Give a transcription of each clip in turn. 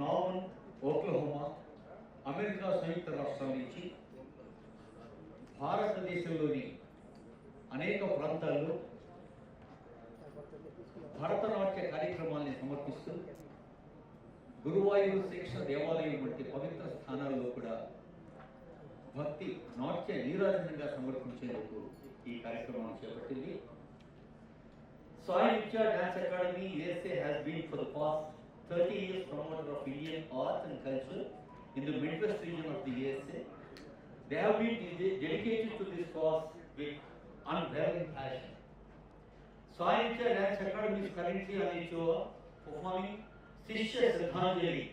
Norman Oklahoma America సంయుక్త రాష్ట్రాల నుంచి భారతదేశంలోని అనేక ప్రాంతాల్లో భరతనాట్య కార్యక్రమాల్ని సమర్పిస్తూ గురువాయూరు శ్రీకృష్ణ దేవాలయం వంటి పవిత్ర స్థానాల్లో కూడా భక్తి నాట్య నీరాజనంగా సమర్పించేందుకు ఈ కార్యక్రమాన్ని చేపట్టింది. Sai Nitya Dance Academy USA has been for the past 30 years promoter of Indian art and culture in the Midwest region of the USA. They have been dedicated to this cause with unwavering passion. Sai Nitya Dance Academy is currently on a tour performing Shishya Shraddhanjali.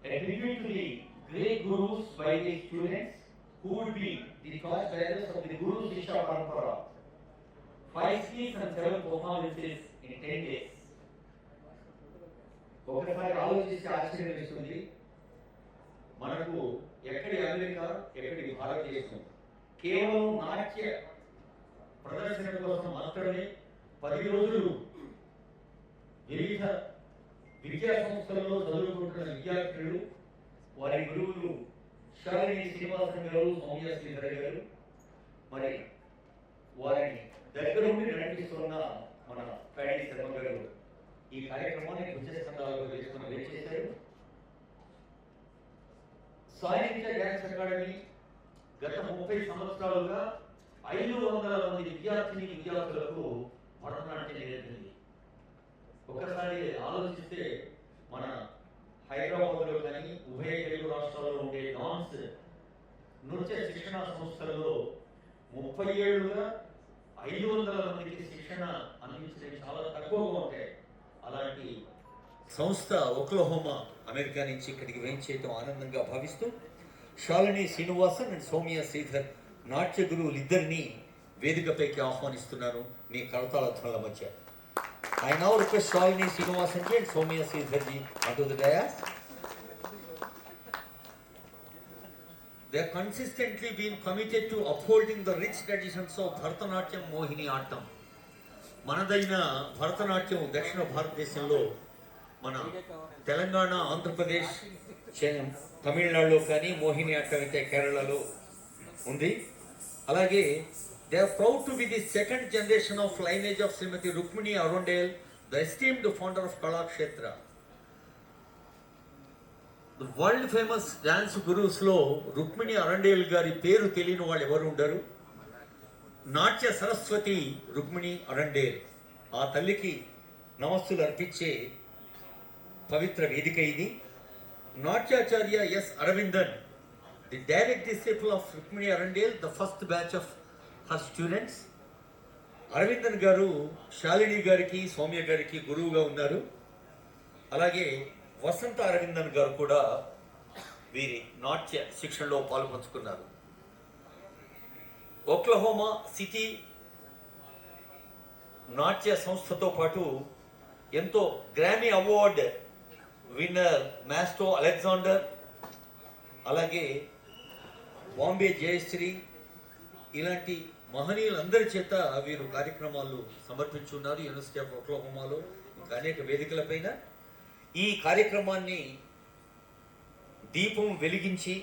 A tribute to the great gurus by the students who would be the torch bearers of the Guru Shishya Parampara. 5 skits and 7 performances in 10 days. ఒకసారి ఆలోచిస్తే ఆశ్చర్యం వేస్తుంది. మనకు ఎక్కడి America ఎక్కడి భారతదేశం కేవలం నాట్య ప్రదర్శన కోసం మాత్రమే 10 రోజులు వివిధ విద్యా సంస్థల్లో చదువుకుంటున్న విద్యార్థులు వారి గురువులు శాలిని శ్రీనివాసన్ గారు, సౌమ్య శ్రీధర్ గారు, మరి వారిని దగ్గర ఉండి నడిపిస్తున్న మన ప్యాడీ శర్మ గారు ఈ కార్యక్రమాన్ని ఉచ్చస్థానాల్లో వేసుకుని వేచేశారు. సాయి నిత్య డ్యాన్స్ అకాడమీ గత 30 సంవత్సరాలుగా 500 మంది విద్యార్థులకు భరతనాట్యం నేర్పింది. ఒకసారి ఆలోచిస్తే మన హైదరాబాద్లో కానీ ఉభయ తెలుగు రాష్ట్రాల్లో ఉండే డాన్స్ నృత్య శిక్షణ సంస్థల్లో 30 ఏళ్లుగా 500 మందికి శిక్షణ అందించడం చాలా తక్కువగా ఉంటాయి. అలాంటి సంస్థ ఓక్లహోమా అమెరికా నుంచి ఇక్కడికి వేయించేయటం ఆనందంగా భావిస్తూ శాలిని శ్రీనివాసన్ అండ్ సౌమ్య శ్రీధర్ నాట్య గురువులు ఇద్దరిని వేదికపైకి ఆహ్వానిస్తున్నాను మీ కరతాళ ధ్వనుల మధ్య. I now request Shalini Srinivasan ji and Soumya Sridhar ji onto the dais. They have consistently been committed to upholding the rich traditions of Bharatanatyam Mohini Attam. మనదైన Bharatanatyam దక్షిణ భారతదేశంలో మన తెలంగాణ, ఆంధ్రప్రదేశ్, తమిళనాడులో కానీ మోహిని అట్టం అయితే కేరళలో ఉంది. అలాగే they are proud to be the second generation of lineage of Srimati Rukmini Arundale, the esteemed founder of Kalakshetra. The world famous dance gurus లో రుక్మిణి అరండేల్ గారి పేరు తెలియని వాళ్ళు ఎవరు ఉండరు. నాట్య సరస్వతి రుక్మిణి అరండేల్, ఆ తల్లికి నమస్సులు అర్పించే పవిత్ర వేదిక ఇది. నాట్యాచార్య S Aravindan, the direct disciple of Rukmini Arundale, the first batch of her students. Aravindan garu Shalini గారికి, సౌమ్య గారికి గురువుగా ఉన్నారు. అలాగే వసంత అరవిందన్ గారు కూడా వీరి నాట్య శిక్షణలో పాల్పంచుకున్నారు. ఓక్లహోమా సిటీ నాట్య సంస్థతో పాటు ఎంతో గ్రామీ అవార్డ్ విన్నర్ మాస్ట్రో అలెగ్జాండర్, అలాగే బాంబే జయశ్రీ, ఇలాంటి మహనీయులందరి చేత వీరు కార్యక్రమాలు సమర్పించున్నారు యూనివర్సిటీ ఆఫ్ ఓక్లహోమాలో, ఇంకా అనేక వేదికలపైన. ఈ కార్యక్రమాన్ని దీపం వెలిగించి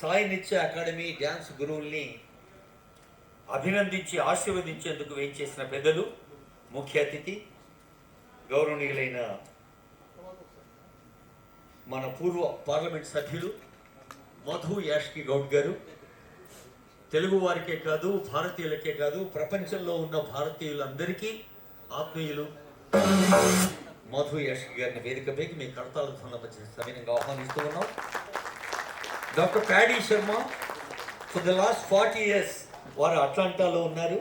సాయి నిత్య అకాడమీ డ్యాన్స్ గురువుల్ని అభినందించి ఆశీర్వదించేందుకు వేయించేసిన పెద్దలు, ముఖ్య అతిథి గౌరవనీయులైన మన పూర్వ పార్లమెంట్ సభ్యులు మధు యాష్కి గౌడ్ గారు, తెలుగు వారికే కాదు, భారతీయులకే కాదు, ప్రపంచంలో ఉన్న భారతీయులందరికీ ఆత్మీయులు మధు యాష్కి గారిని వేదికపైకి మీ కర్తాల ధ్వనుల మధ్య సవినంగా ఆహ్వానిస్తూ ఉన్నాం. Doctor paddy Sharma, for the last 40 years వారు అట్లాంటాలో ఉన్నారు.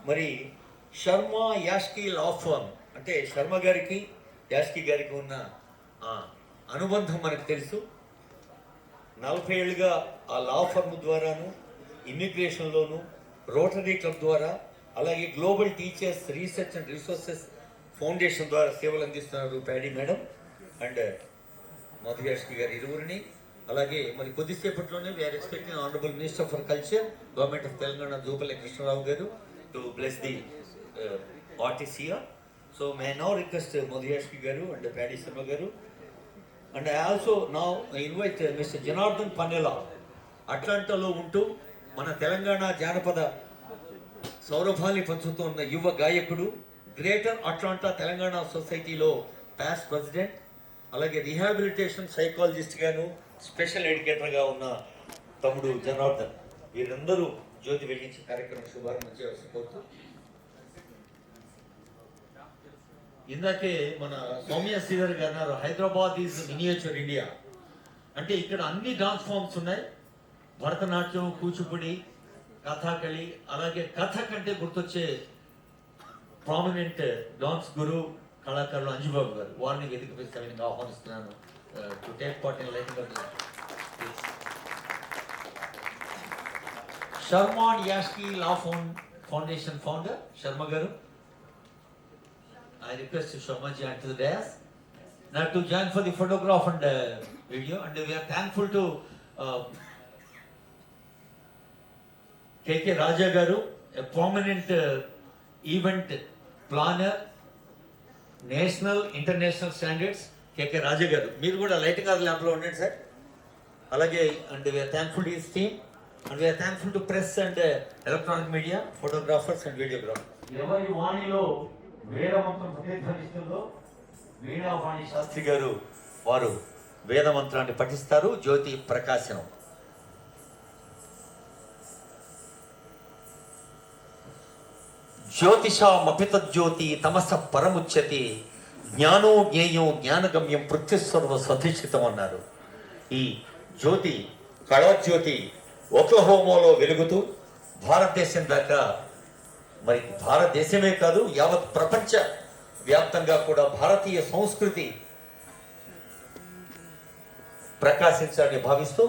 మరి శర్మ యాష్కి లా ఫర్మ్ అంటే శర్మ గారికి యాష్కి గారికి ఉన్న అనుబంధం మనకు తెలుసు. 40 ఏళ్ళుగా ఆ లా ఫర్మ్ ద్వారాను, ఇమ్మిగ్రేషన్లోను, రోటరీ క్లబ్ ద్వారా, అలాగే global teachers research and resources foundation ద్వారా సేవలు అందిస్తున్నారు Paddy madam and Madhu Yashki గారి ఇరువురిని. అలాగే మరి కొద్దిసేపట్లోనే we are expecting honourable minister for culture, government of Telangana Jupally Krishna Rao garu, to bless the artists here. So may I now request Madhu Yashki Garu and Paddy Sharma Garu. And I also now invite Mr. Janardhan Panela, అట్లాంటాలో ఉంటూ మన తెలంగాణ జానపద సౌరభాన్ని పంచుతున్న యువ గాయకుడు, greater Atlanta Telangana సొసైటీలో past president, అలాగే rehabilitation సైకాలజిస్ట్గాను special ఎడ్యుకేటర్గా ఉన్న తమ్ముడు జనార్దన్. వీరందరూ జ్యోతి వెలిగించే కార్యక్రమం శుభారంభం చేయవలసి కోరుతూ, ఇందాకే మన సౌమ్య శ్రీధర్ గారు అన్నారు హైదరాబాద్ ఈజ్ మినియేచర్ ఇండియా అంటే ఇక్కడ అన్ని డాన్స్ ఫామ్స్ ఉన్నాయి. భరతనాట్యం, కూచిపూడి, కథాకళి, అలాగే కథ కంటే గుర్తొచ్చే ప్రామినెంట్ డాన్స్ గురు కళాకారులు అంజుబాబు గారు. వారిని వేదికపై సవినంగా ఆహ్వానిస్తున్నాను to take part in lighting of the Sharman Yashki law foundation founder Sharma garu. I request Sharma ji to the dais now to join for the photograph and video, and we are thankful to KK Raja Garu, a prominent event planner, national, international standards. KK Raja Garu, మీరు కూడా lighting of ల్యాంప్లో ఉండండి sir. అలాగే and we are thankful to his team, and we are thankful to press and electronic media, photographers and videographers. ఎవరి వాణిలో వేదమంత్రం ప్రతిధ్వనిస్తుందో వీణావాణి శాస్త్రి గారు వారు వేదమంత్రాన్ని పఠిస్తారు. జ్యోతి ప్రకాశనం. జ్యోతిషామపిత జ్యోతి తమస పరముచ్యతి జ్ఞానో జ్ఞేయం జ్ఞానగమ్యం పృథ్వీస్వర సధిష్ఠితం అన్నారు. ఈ జ్యోతి కళాజ్యోతి ఓక్లహోమాలో వెలుగుతూ భారతదేశం దాకా, మరి భారతదేశమే కాదు యావత్ ప్రపంచ వ్యాప్తంగా కూడా భారతీయ సంస్కృతి ప్రకాశించాలని భావిస్తూ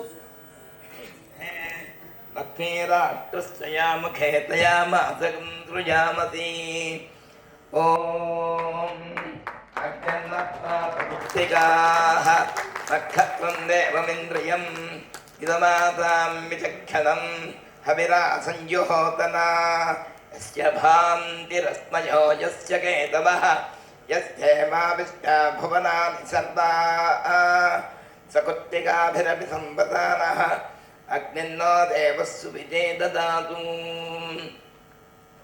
హవిరాసంజుహోతనా యస్య భాంతిరస్మయో యస్య కేతవః యస్యేమా విశ్వా భువనాని సర్వా సకుత్తికాభిరపి సంపదానః అగ్నిన్నో దేవస్సు విజే దదాతు.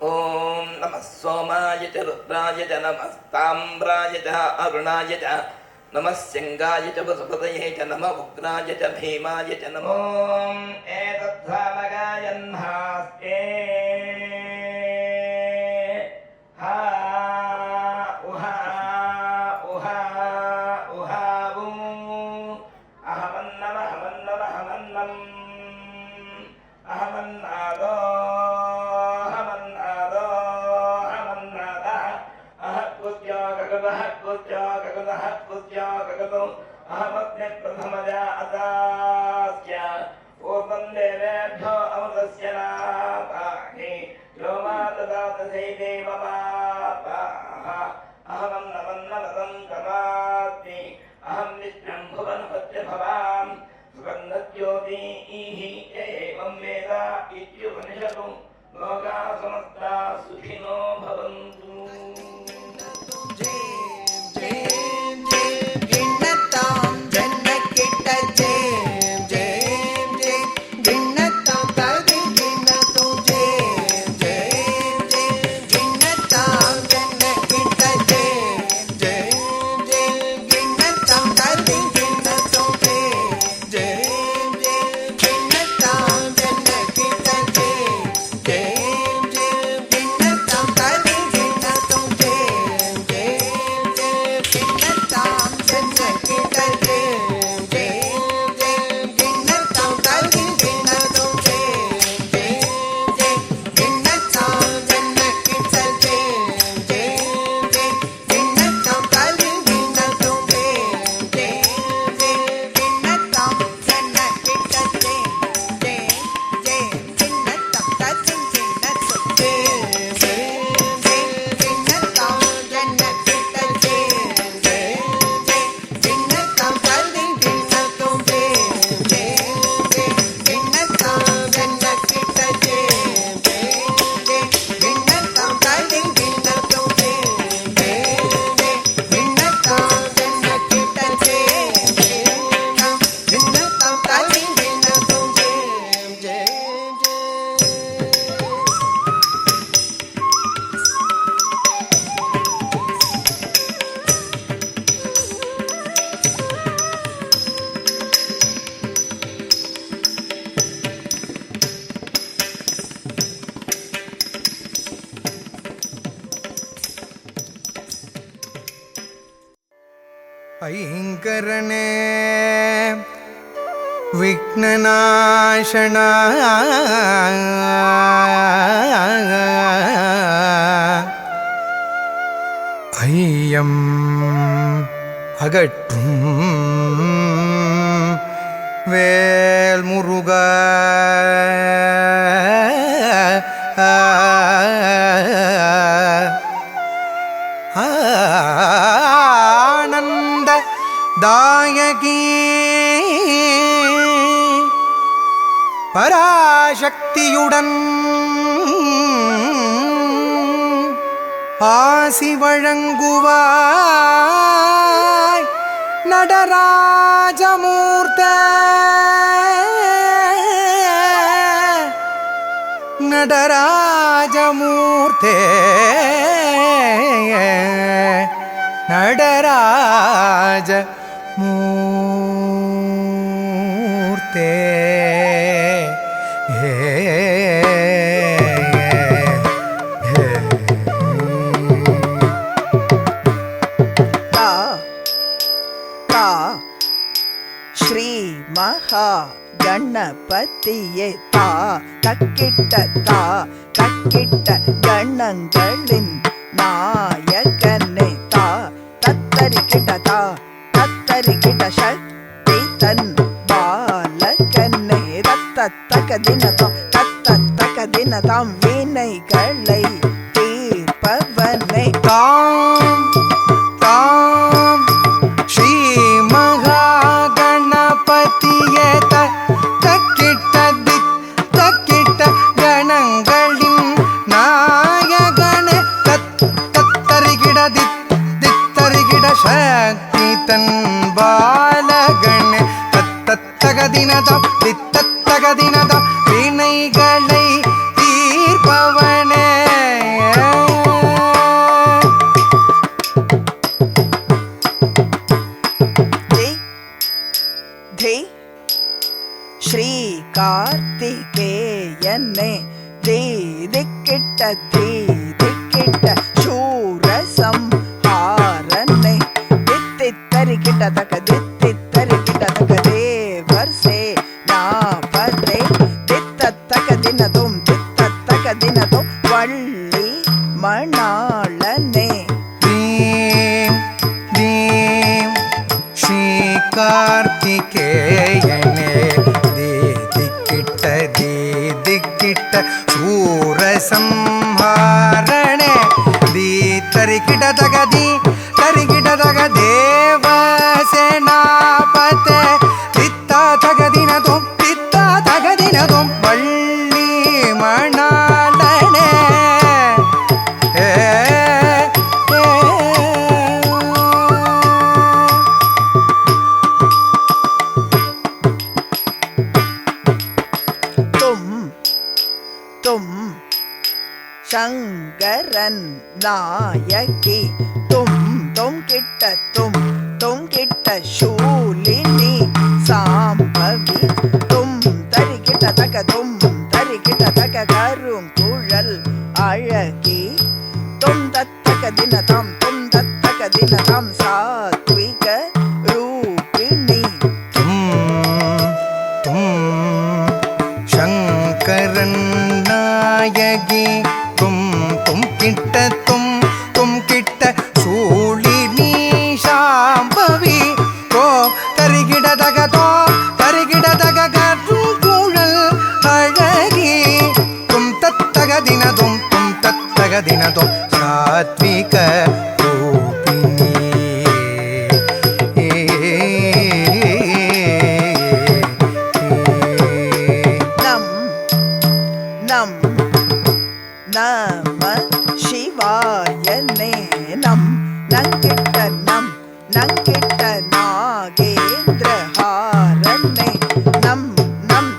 ఓం నమః సోమాయ చ రుద్రాయ చ నమస్తామ్రాయ చ అరుణాయ చ నమః శంగాయ చ వసుపతయే చ నమః ఉగ్రాయ చ భీమాయ చ నమో. ఓం ఏతద్ధామగాయన్హాస్తే అహమగ్నిప్రథమజా అదాస్య పూర్వం దేవేభ్యో అమృతస్య నాపాహి వ్యోమా దదాతసై దేవమాపాః అహమన్నమన్నమదం తమాస్మి అహం విష్ణుం భువనపత్యభవాం సుగంధజ్యోతిః ఏవం వేద ఇత్యుపనిషతు లోకా సమస్తా సుఖినో భవంతు. ஐங்கரனே விக்னநாசனா ஐயம் அகற்றும் வேல் முருகா ஆனந்த தாயகி பராசக்தியுடன் ஆசி வழங்குவாய் நடராஜமூர்த்தே நடராஜமூர்த்தே நடராஜ மூர்த்தே ஸ்ரீ மகா கணபதியே தா தக்கிட்ட கணங்களின் நாயகனே தா தத்தரிக்கிட்ட சக்தி தன் பாலகனே தத்தக்க தினதாம் வினைகளை தீர்ப்பவனே தாம் தாம் ஸ்ரீ மகா கணபதியே தக்கிட்ட கணங்களின் நாயகனே தத்தரிகிட சக்தி தன் பாலகனே தத்தகதினதாம் வினைகளை தீர்ப்பவனே ஸ்ரீ கார்த்திகேயனே திக்கிட்ட சூரசம் ஹாரனே தித்தரிக்கிட்ட தக்க தேவர் சே நாபதே தித்தக்க தினதும் வள்ளி மணாளனே ஸ்ரீ கார்த்திகேயனே திக்கிட்ட சூரசம்ஹாரணே தரிக்கிட தக தேவசேனாபதே தித்தா தகதினதும் வள்ளி மணாளனே சங்கரன் நாயகி தும் கிட்ட சூலினி சாம்பவி தரிக்கிட்ட தக்க கருங்குழல் அழகி தத்தக்க தினதாம் சாத்விக ரூபிணி சங்கரன் நாயகி தும் கிட்ட சூழினி சாம்பவி தரிகிட தக கருங்குழல் அழகி தத்தக தினதும் சாத்விக ரூபிணி நம சிவாயனே நங்கிட்ட நாகேந்திர ஹாரனே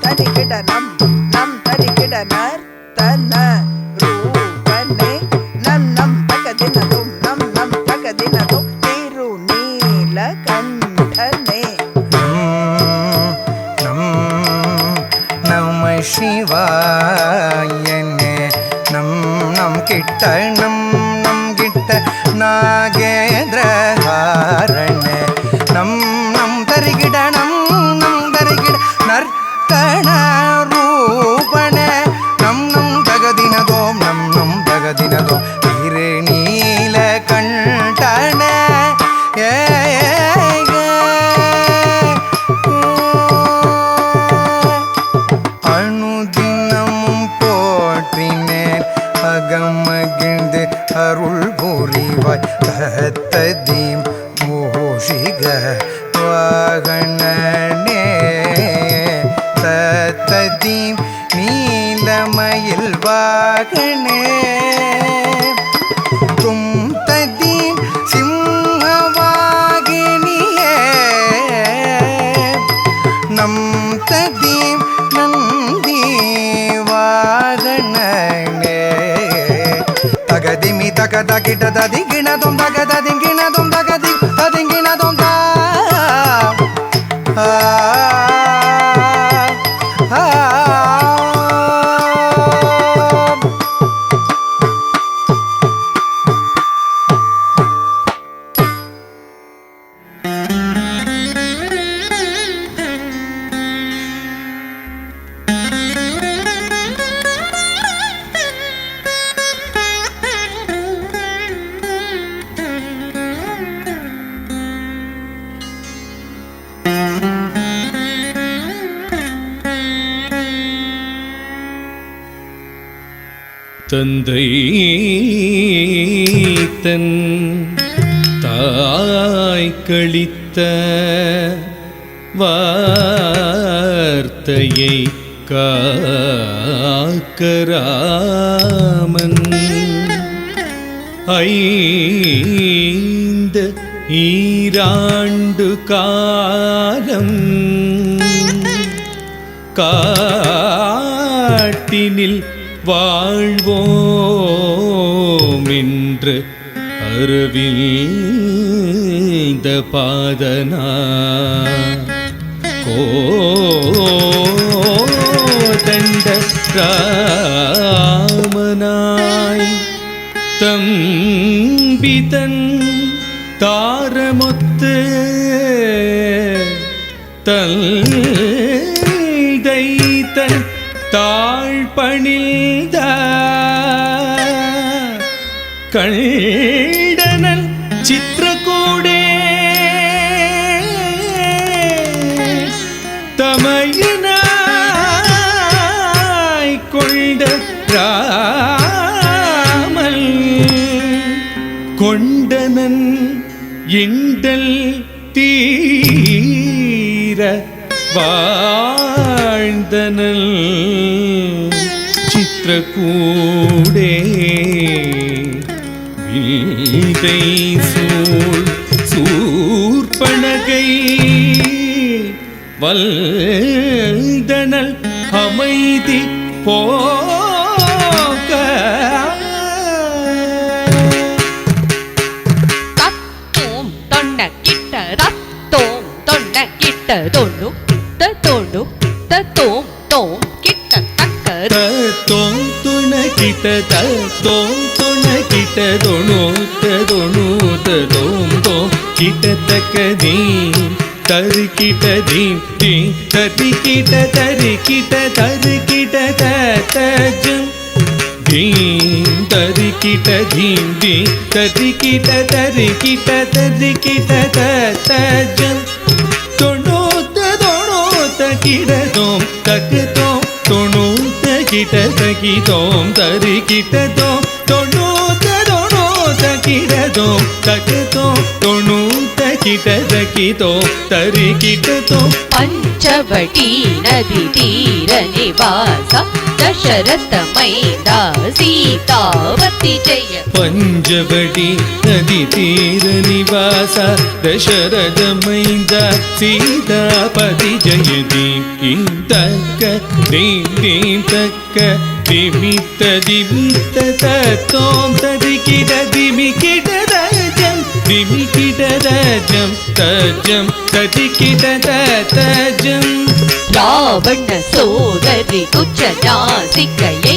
தரிக்கிட நர்த்தன ரூபனே தக்க தினதும் திருநீலகண்டனே நம சிவாயனே நம் கிட்ட நாகேந்திர ஹாரணே தகதினதோ திருநீல கண்டன அனுதினமும் போற்றினேன் அகமகிழ்ந்து அருள் புரிவாய் தத்ததீம் மூஷிக வாகனனே தத்ததீம் நீலமயில் வாகனே தும் ததீம் சிம்மவாகினியே நம் ததீம் நந்தி வாகனனே தகதிமி தகதகிட ததிகிணதும் தகததிங்கிணதும் தகதி ததிங்கிணதும் தா தந்தை தன் தாய் கழித்த வார்த்தையை காக்கராமன் 5 ஈராண்டு காலம் காட்டினில் வாழ்வோம் என்று அரவிந்த பாதனா கோதண்ட ராமனாய் தம்பிதன் தாரமொத்து தன் தாழ்பணிந்த கண்டனன் சித்திரகூடே தமையனாய் கொண்ட ராமல் கொண்டனன் எண்டல் தீர வாழ்ந்தனல் சித்திரகூடே வீதை சூழ் சூர்பனகை வல்தனல் அமைதி போக தத்தோம் தொண்ட கிட்ட தத்தோம் தொண்ட கிட்ட தொண்டு தோண்டு தத்தோம் தோம் கிட்ட தக்க தத்தோம் துண கிட்ட தத்தோம் துண கிட்ட தொணூத்தோம் தோம் கிட்ட தக்கதீம் தரு கிட்ட தீம் தீம் தரி கிட்ட தரு கிட்ட தத்தஜம் தீம் தரு கிட்ட தீம் தீம் தரி கிட்ட தத்தஜம் கிடதோம் தக்குதோம் தொண்ணூத்த கிட்ட தகிதோம் தரு கிட்டதோம் தொண்ணூத்த கிடதோம் தக்குதோம் தொண்ணூத்த கிட்ட தகிதோம் தரு கிட்டதோம் பஞ்சவடி நதி தீர நிவாச தசரத மைந்தா சீதாவதி ஜெய பஞ்சவடி நதி தீர நிவாச தசரத மைந்தா சீதாபதி ஜெய தீம் தக்க தீம் தக்க திமித்த தத்தோம் ததிகிட திமிகிட தஜம் தஜம் ததிகிட தஜம் ராவண சோதரி குச்சநாசிகையை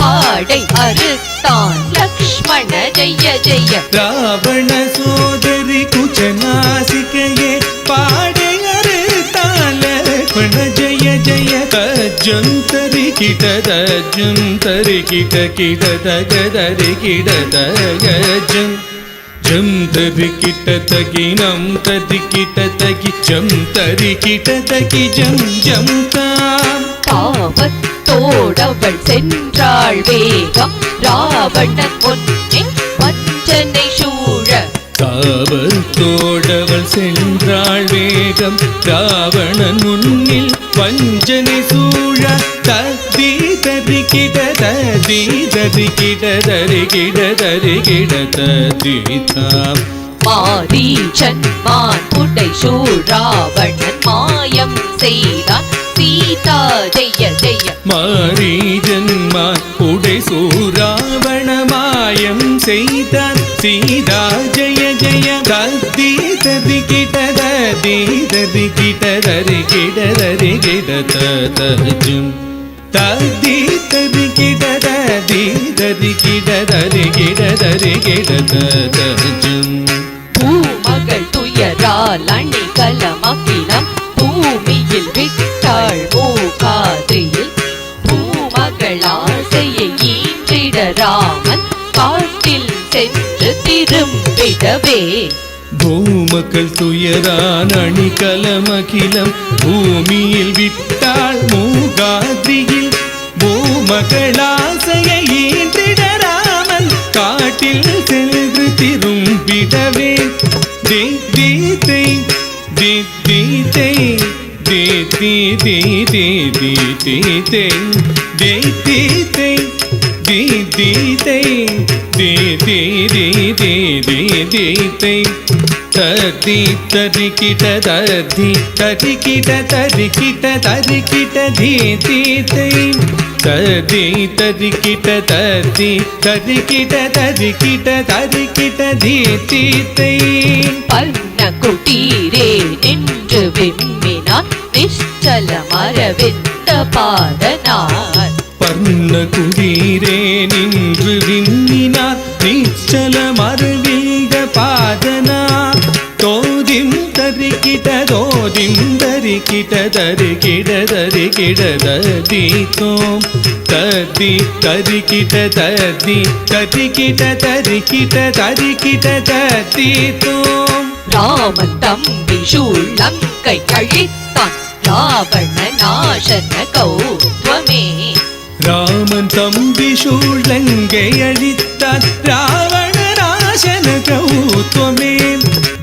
ஆடை அறுத்தான் லக்ஷ்மண ஜெய ஜெய ராவண சோதரி குச்சநாசிகையே பாடை அறுத்தான் லக்ஷ்மண ஜெய ஜெய தஜம் தரி கிட தஜம் தரி கிட கிட தக தரி கிட தகஜம் ஜம் தரி கிட்ட தகி நம் தரி கிட்ட தகி ஜம் தரி கிட்ட தகி ஜம் ஜம் தாம். பாவத்தோடவள் சென்றாள் வேகம் ராவணன் ஒன்னே வஞ்சனை சூழ. தாவத்தோடவள் சென்றாள் வேகம் ராவணன் முன்னில் வஞ்சனை சூழ. ததி தரி கிட ததி தரி கிட தரி கிட தரி கிட ததி தாம். மாரீச்சன் மான் புடை சூழ் ராவணன் மாயம் செய்தான் சீதா ஜெய ஜெய. மாரீஜன் மான் புடை சூராவண மாயம் செய்தான் சீதா ஜெய ஜெய. ததி ததி கிட ததி ததி கிட தரி கிட தரி கிட தஜம் ததி ததி கிட ததி ததி கிட தரி கிட தரி கிட தஜம். பூமகள் துயரால் அணிகலமகிலம் பூமியில் விட்டாள் மூகாதியில். பூமகள் ஆசையை ஈன்றிட ராமன் காட்டில் சென்று திரும்பிடவே. பூமக்கள் துயரான் அணிகலமகிலம் பூமியில் விட்டாள் மூகாதியில். பூமகளாசையை ஈன்றிட ராமன் காட்டில் சென்று திரும்பிடவே. தி தி தை தி தி தை தி தி தி தி தி தி தை தி தி தை தி தி தை தி தி தி தி தி தி தை. ததி தரி கிட ததி தரி கிட தரி கிட தரி கிட தி தி தை. ததி தரி கிட ததி தரி கிட தரி கிட தரி கிட தி தி தை. பர்ண குட்டீரே நின்று விம்மினார் நிശ്ചല மரவிந்த பாதனார். பர்ண குடீரே நின்று விண்ணினார் நிச்சல மறுவிந்த பாதனார். தோதிம் தரி கிட தோதிம் தரி கிட தரி கிட தரி கிட ததி தோம். ததி தரி கிட ததி தரி கிட தரி கிட தரி கிட ததி தோம். ராமன் தம்பி சூழங்கை கழித்தான் ராவண நாசன கௌத்வமே. ராமன் தம்பி சூழங்கை அழித்தான் ராவண நாசன கௌத்வமே.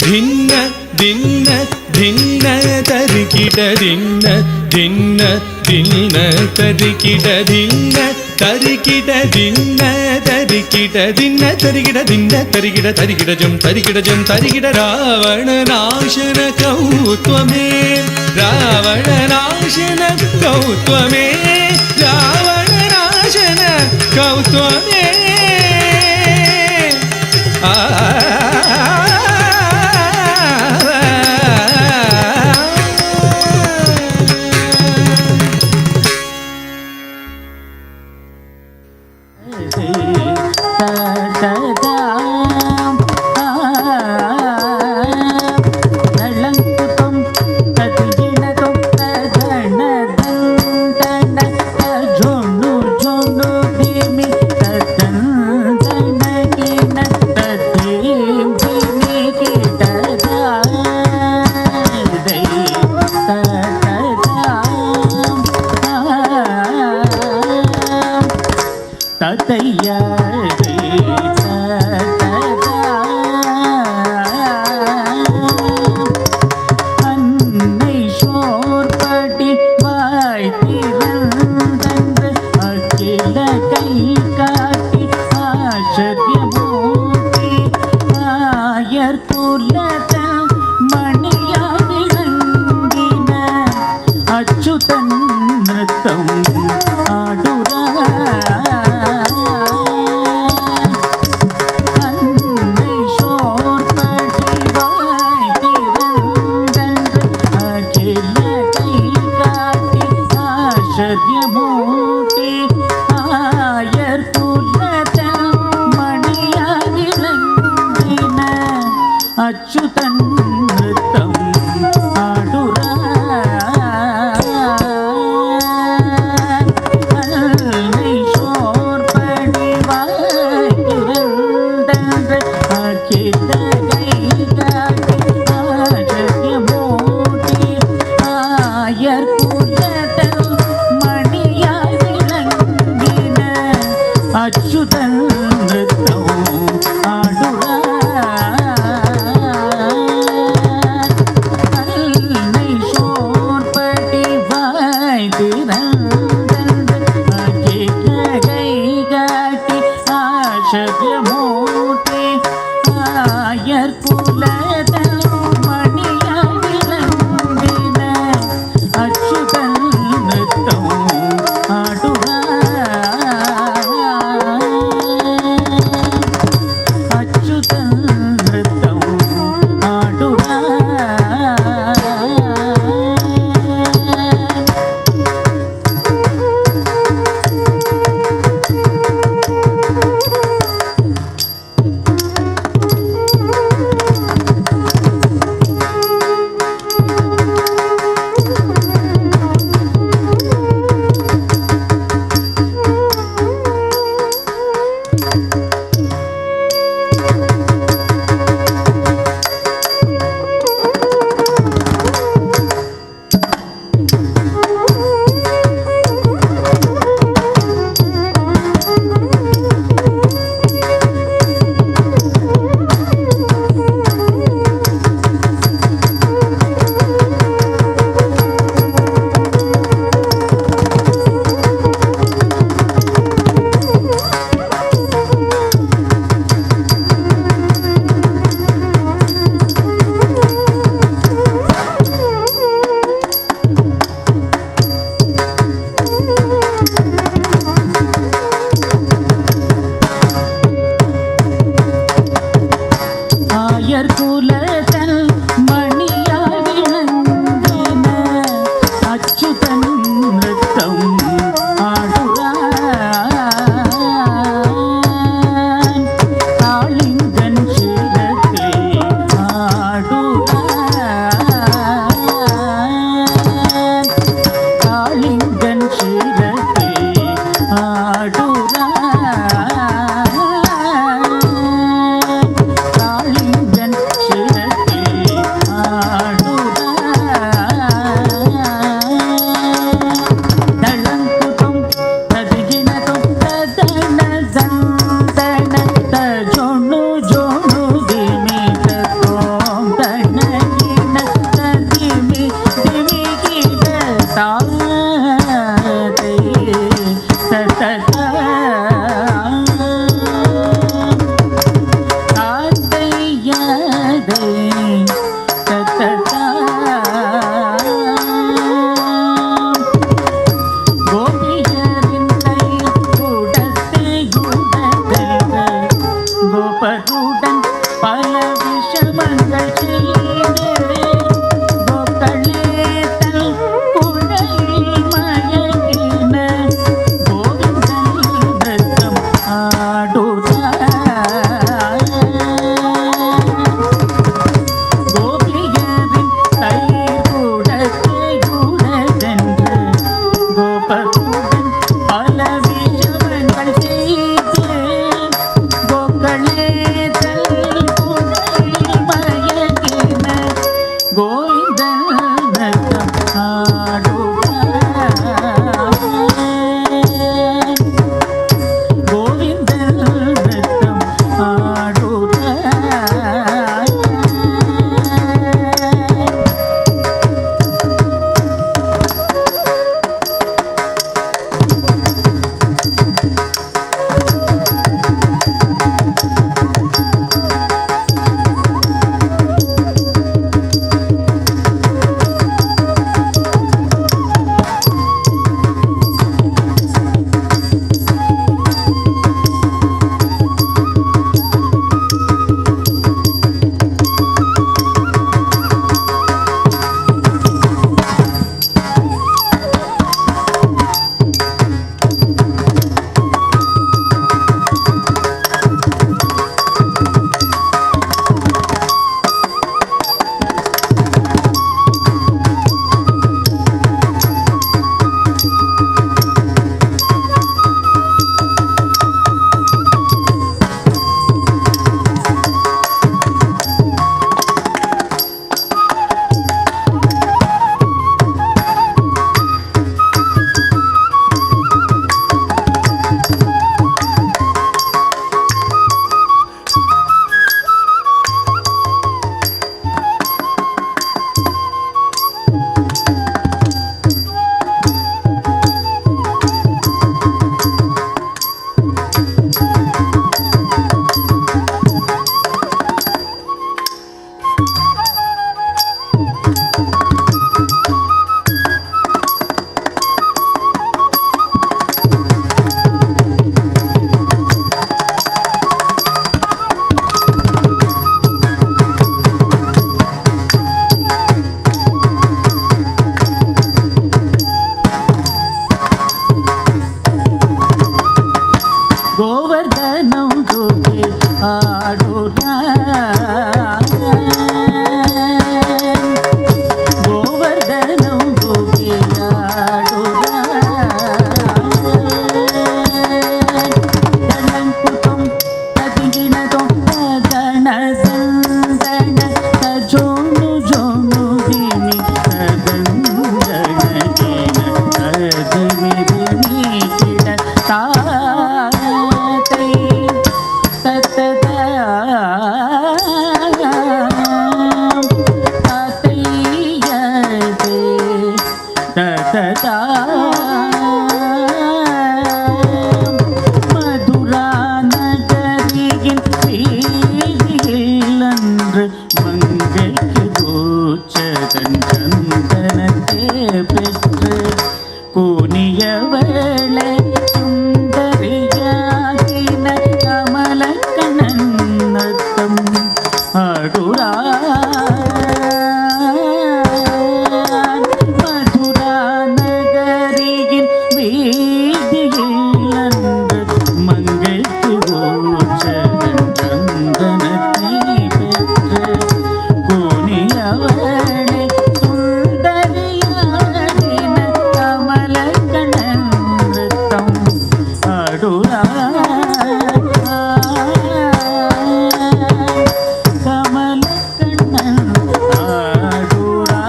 தின்ன தின்ன தின்ன தரி கிட தின்ன தின்ன தின்ன தரி கிட தின்ன தரி கிட தின்ன தரி கிட தின்ன தரி கிட தின்ன தரி கிட தரி கிட ஜம் தரி கிட ஜம் தரி கிட. ராவண நாசன கௌத்வமே ராவண நாசன கௌத்வமே ராவண நாசன கௌத்வமே. ஆ அச்சுத போற்றி ஆயர் குலதல் மணியாய் விளங்கின அச்சுதன் நிறுத்தம் ஆடுவார் அச்சுதன் நிறுத்தம் ஆடுவார் ஆயர் குலதல் மணியாய் விளங்கின அச்சுதன் நிறுத்தம் ஆடுவான் காளிங்கன் சிரத்தை ஆடுவான் காளிங்கன் சிரத்தை ஆடுவான் காளிங்கன் சிரத்தை ஆடுவான் தளங்குதும் ததிகினதும் ததன சந்தன தஜொணு ஜொணு திமித தோம் தனகின ததிமி திமிகிட தாதை தததா ஆதையதை தததா கோபியரின் கை கூடத்தை கூடதல்க கோப ஆடுற கோவர்தனம் கோபியாடுற தளங்குதம் ததிகினதம் தகணசந்தன தஜோனு ஜோனு திமி தகந்தனகேன ததிமி திமி கிட தாத்தை தத்ததா தாத்தையதே தத்ததா மதுரா நகரியின் வீதியில் அன்று மங்கைக்கு கோச்சதன் சந்தனத்தே பெற்று கூனியவளை சுந்தரியாகின கமலக்கண்ணன் நத்தம் ஆடுரா மதுரா நகரியின் வீதியில் அன்று மங்கைக்கு கோச்சதன் சந்தனத்தை பெற்று கூனியவளை சுந்தரியாகின கமலக்கண்ணன் நத்தம் ஆடுரா கமலக்கண்ணன் ஆடுரா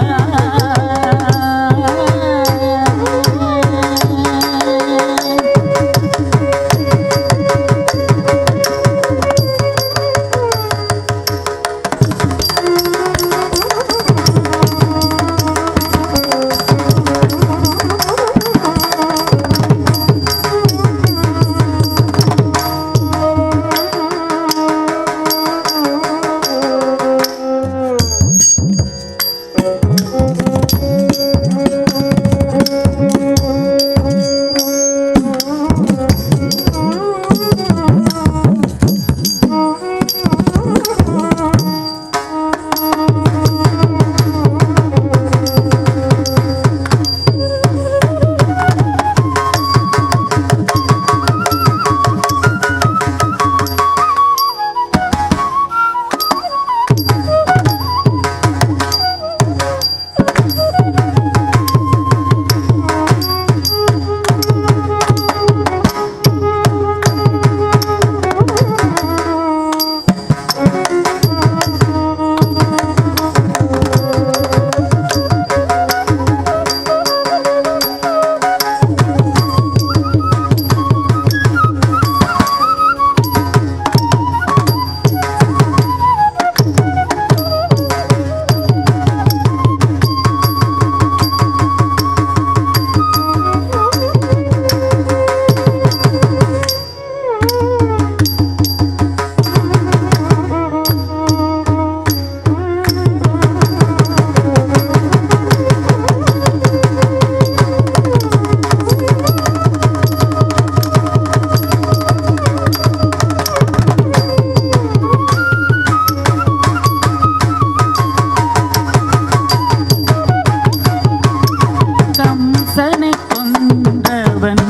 கம்சனை கொண்டவன்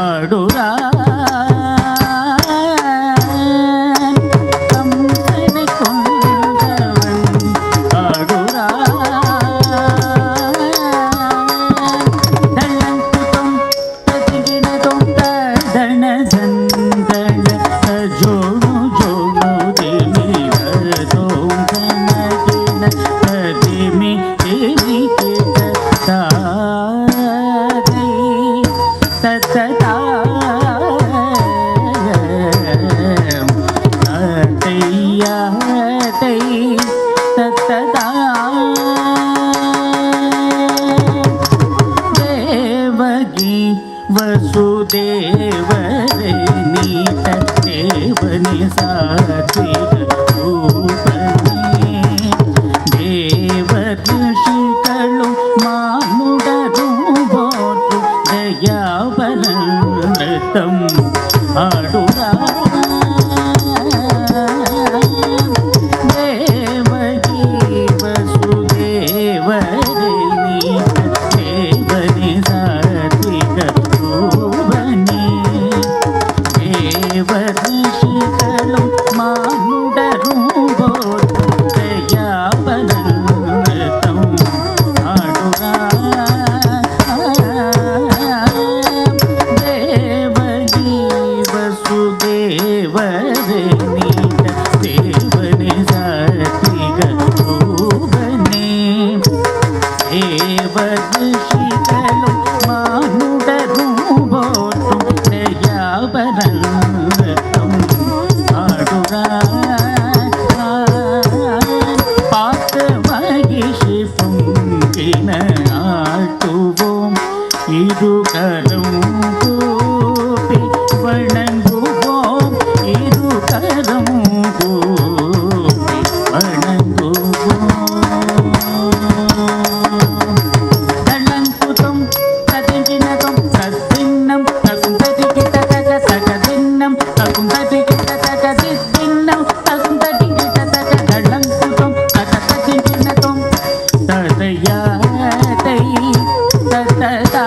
ஆடுரா கம்சனை கொண்டவன் ஆடுரா தளங்குதம் ததிகினதம் ததன சந்தன ஜோனு ஜோனு திமி தோம் கனகின ததிமி திமி கிட தாதை தத்ததா தாத்தையதை தத்ததா தேவகி வசுதேவரே நீத தேவனி சாத்விக ரூபனே தேவ ಋಷಿகளும் மானுடரும் போற்றும் தயாபரம் ஆடுரா தேவகி வசுதேவரே நீத தேவனி சாத்விக ரூபனே தேவ ಋಷಿகளும் தேவனே சாத்விக ரூபனே தேவர்ஷிகளும் மானுடரும் போற்றும் தயாபரந்தம் ஆடுறான் பார்த்த மகிஷி பொங்கின ஆட்டுவோம் இருகரம் கூப்பி வணங்குவோம் இருகரம் கூப்பி வணங்குவோம் தளங்குதும் ததிஞ்சினதும் தத்தின்னம் தகும் ததிகிட்ட தக தகதின்னம் தகும் ததிகிட்ட தகதின்னம் தகும் ததிகிட்ட தக தளங்குதும் தக ததிஞ்சினதும் ததையாதை தததா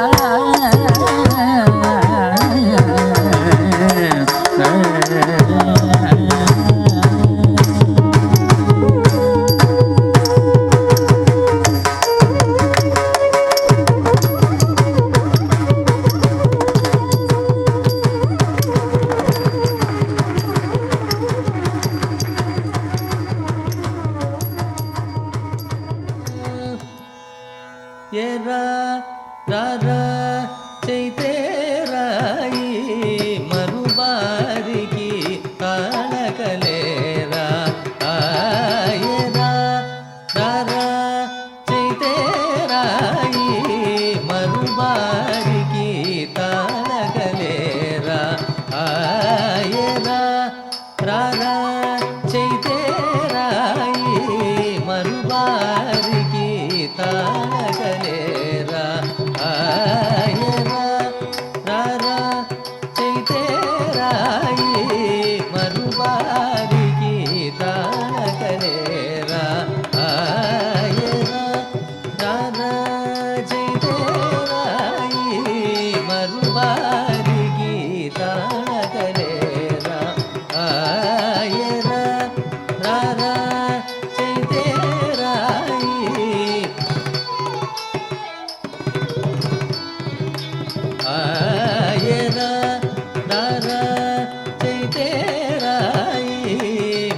ஏரா ராரா செய்தேராயி மறுபாரிகி தாளகலேரா ஆயரா ராரா செய்தேராயி மறுபாரிகி தாளகலேரா ஆயரா ராரா செய்தேராயி மறுபாரிகி தாளகலேரா ஆயரா ராரா செய்தேராயி மறுபாரிகி தாளகலேரா ஆயரா ராரா செய்தேராயி மறுபாரிகி தாளகலேரா ஆயரா ராரா செய்தேராயி ஆயரா ராரா செய்தேராயி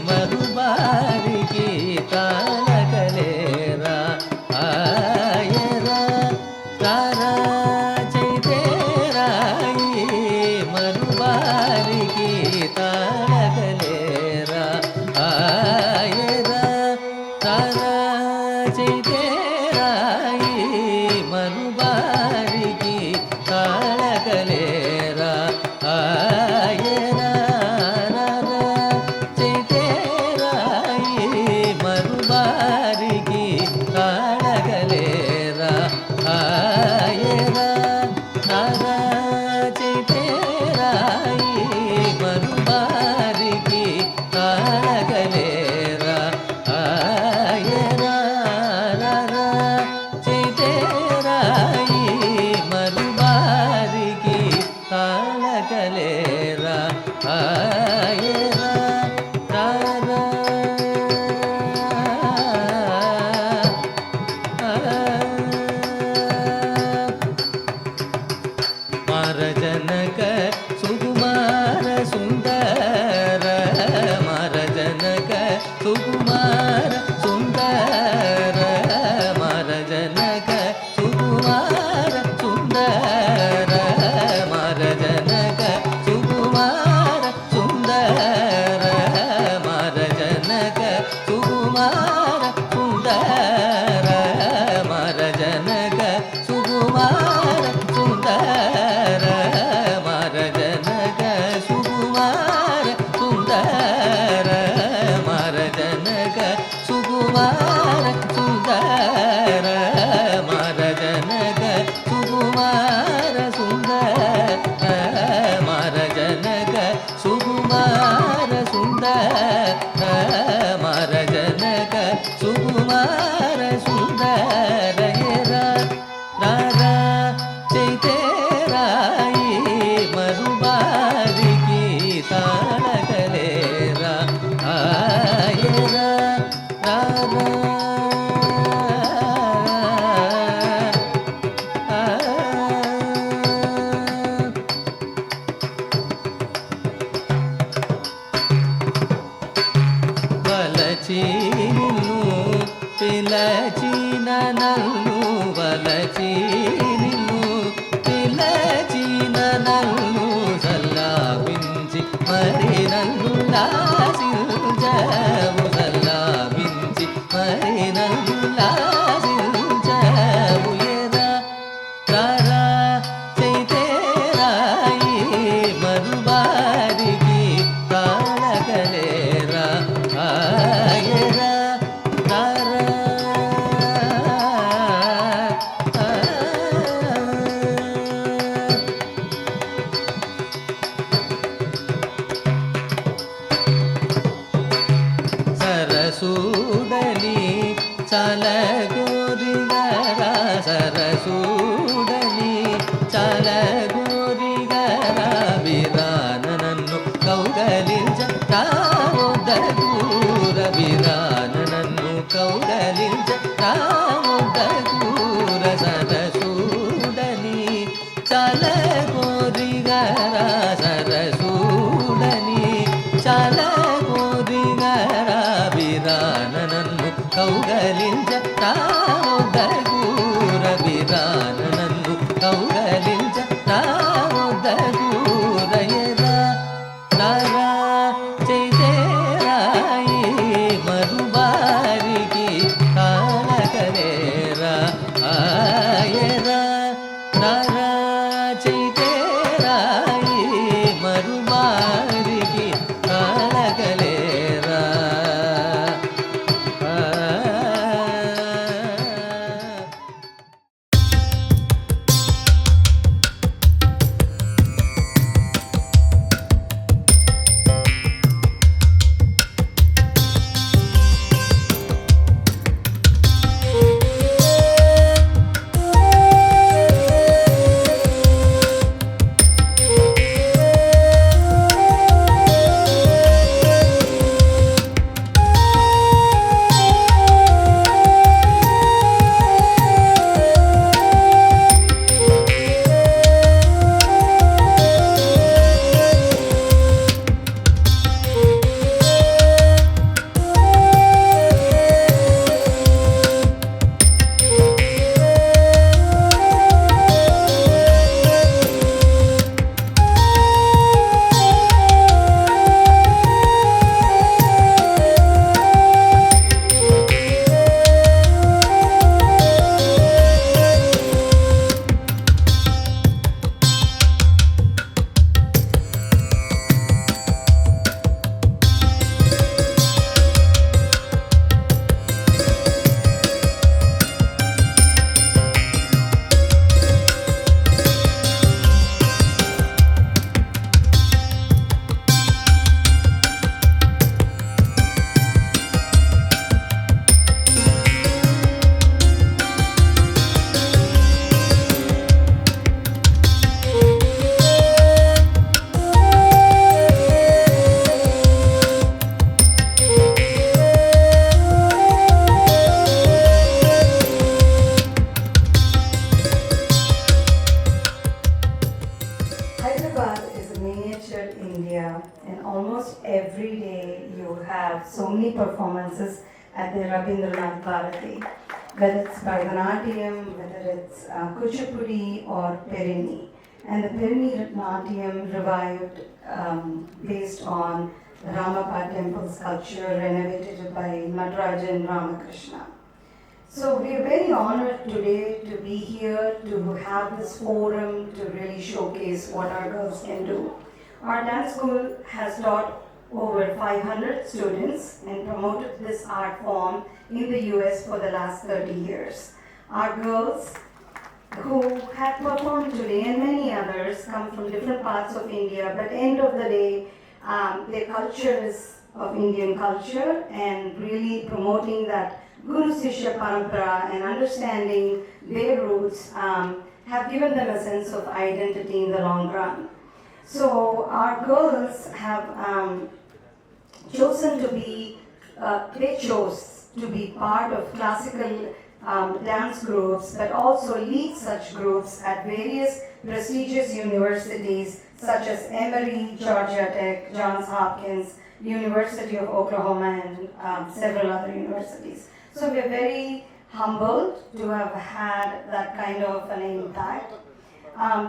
மறுபாரிகி தாளகலேரா ஆயரா ராரா செய்தேராயி மறுபாரிகி தாளகலேரா ஆயரா ராரா செய்தேராயி மறுபாரிகி தாளகலேரா ஆயரா ராரா செய்தேராயி மறுபாரிகி தாளகலேரா ஆயரா ராரா செய்தேராயி மறுபாரிகி தாளகலேரா ஆயரா ராரா செய்தேராயி மறுபாரிகி தாளகலேரா ஆயரா ராரா மாரஜனக சுகுமார சுந்தர மாரஜனக சுகுமார சுந்தர மாரஜனக சுகுமார சுந்தர மாரஜனக சுகுமார சுந்தர மாரஜனக சுகுமார சுந்தர மாரஜனக சுகுமார சுந்தர மாரஜனக சுகுமார சுந்தர மாரஜனக சுகுமார சுந்தர மாரஜனக சுகுமார சுந்தர மாரஜனக சுகுமார சுந்தர மாரஜனக சுகுமார சுந்தர ராரா செய்தேராயி மறுபாரிகி தாளகலேரா ஆயரா ராரா పిలచిన నన్ను వలచి నిన్ను పిలచిన నన్ను సల్లాపించి మరి నన్ను లాసించవు సల్లాపించి మరి నన్ను లాసించవు ఎరా రారా చైతేరాయి మరుబారికి తాళగలేరా ఆయరా రారా సరసూడని చలగోరిగరా సరసూడని చలగోరిగరా విరాన నన్ను కౌగలించ రావొద్దగూర విరాన నన్ను కౌగలించ రావొద్దగూర సరసూడని చలగోరిగరా సరసూడని చలగోరిగరా విరాన నన్ను కౌగలించ రావొద్దగూర విరాన నన్ను కౌగలించ రావొద్దగూర ఎరా రారా చైతేరాయి మరుబారికి తాళగలేరా ఆయరా రారా చైతేరాయి మరుబారికి తాళగలేరా Hyderabad is a miniature India, and almost every day you have so many performances at the Rabindranath Bharati, whether it's Bharatanatyam, whether it's Kuchipudi or Perini. And the Perini Natyam revived based on the Ramappa temple sculpture renovated by Natarajan Ramakrishna. So we are very honored today to be here, to have this forum to really showcase what our girls can do. Our dance school has taught over 500 students and promoted this art form in the US for the last 30 years. Our girls who have performed today and many others come from different parts of India, but end of the day, their culture is of Indian culture and really promoting that Guru Sishya Parampara and understanding their roots have given them a sense of identity in the long run. So our girls have chosen to be, they chose to be part of classical dance groups, but also lead such groups at various prestigious universities such as Emory, Georgia Tech, Johns Hopkins, University of Oklahoma, and several other universities. So we're very humbled to have had that kind of an impact.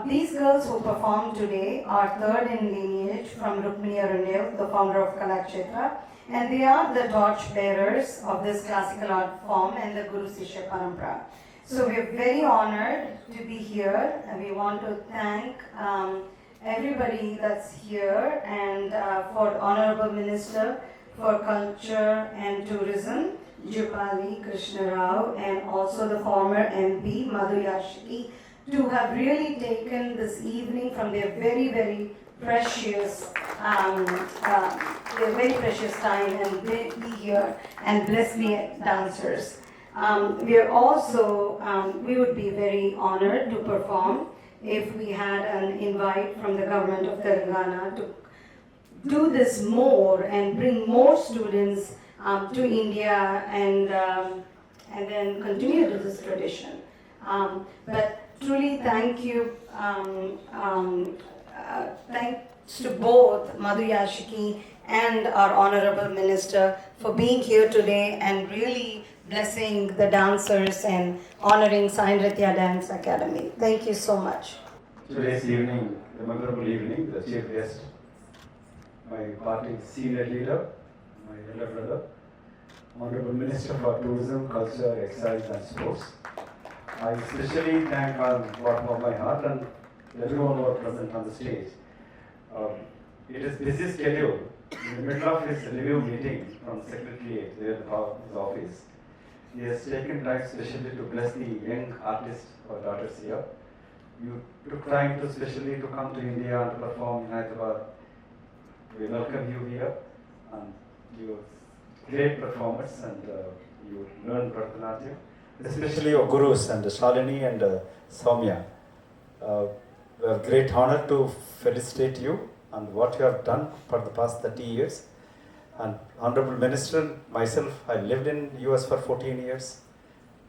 These girls who performed today are third in lineage from Rukmini Arundev, the founder of Kalakshetra, and they are the torch bearers of this classical art form and the Guru Sishya Parampara. So we're very honored to be here, and we want to thank everybody that's here, and for Honorable Minister for Culture and Tourism, Jupali Krishna Rao, and also the former MP Madhu Yashiki, to have really taken this evening from their very, very precious, time and be here and bless the dancers. We are also, we would be very honored to perform if we had an invite from the government of Telangana to do this more and bring more students to India and then continue to this tradition. But truly thank you, thanks to both Madhu Yashiki and our Honorable Minister for being here today and really blessing the dancers and honoring Sai Nritya Dance Academy. Thank you so much. Today's evening, the memorable evening, the chief guest, my party's senior leader, my elder brother, Honorable Minister for Tourism, Culture, Exercise and Sports. I especially thank on bottom of my heart and everyone who are present on the stage. It is busy schedule. In the middle of his review meeting from Secretariat, there his office, he has taken time specially to bless the young artists or daughters here. You took time to specially to come to India and perform in Hyderabad. We welcome you here, and you great performance, and you learn Bharatanatyam. Especially your gurus and Shalini and Soumya. We have great honor to felicitate you and what you have done for the past 30 years. And Honorable Minister, myself, I lived in US for 14 years,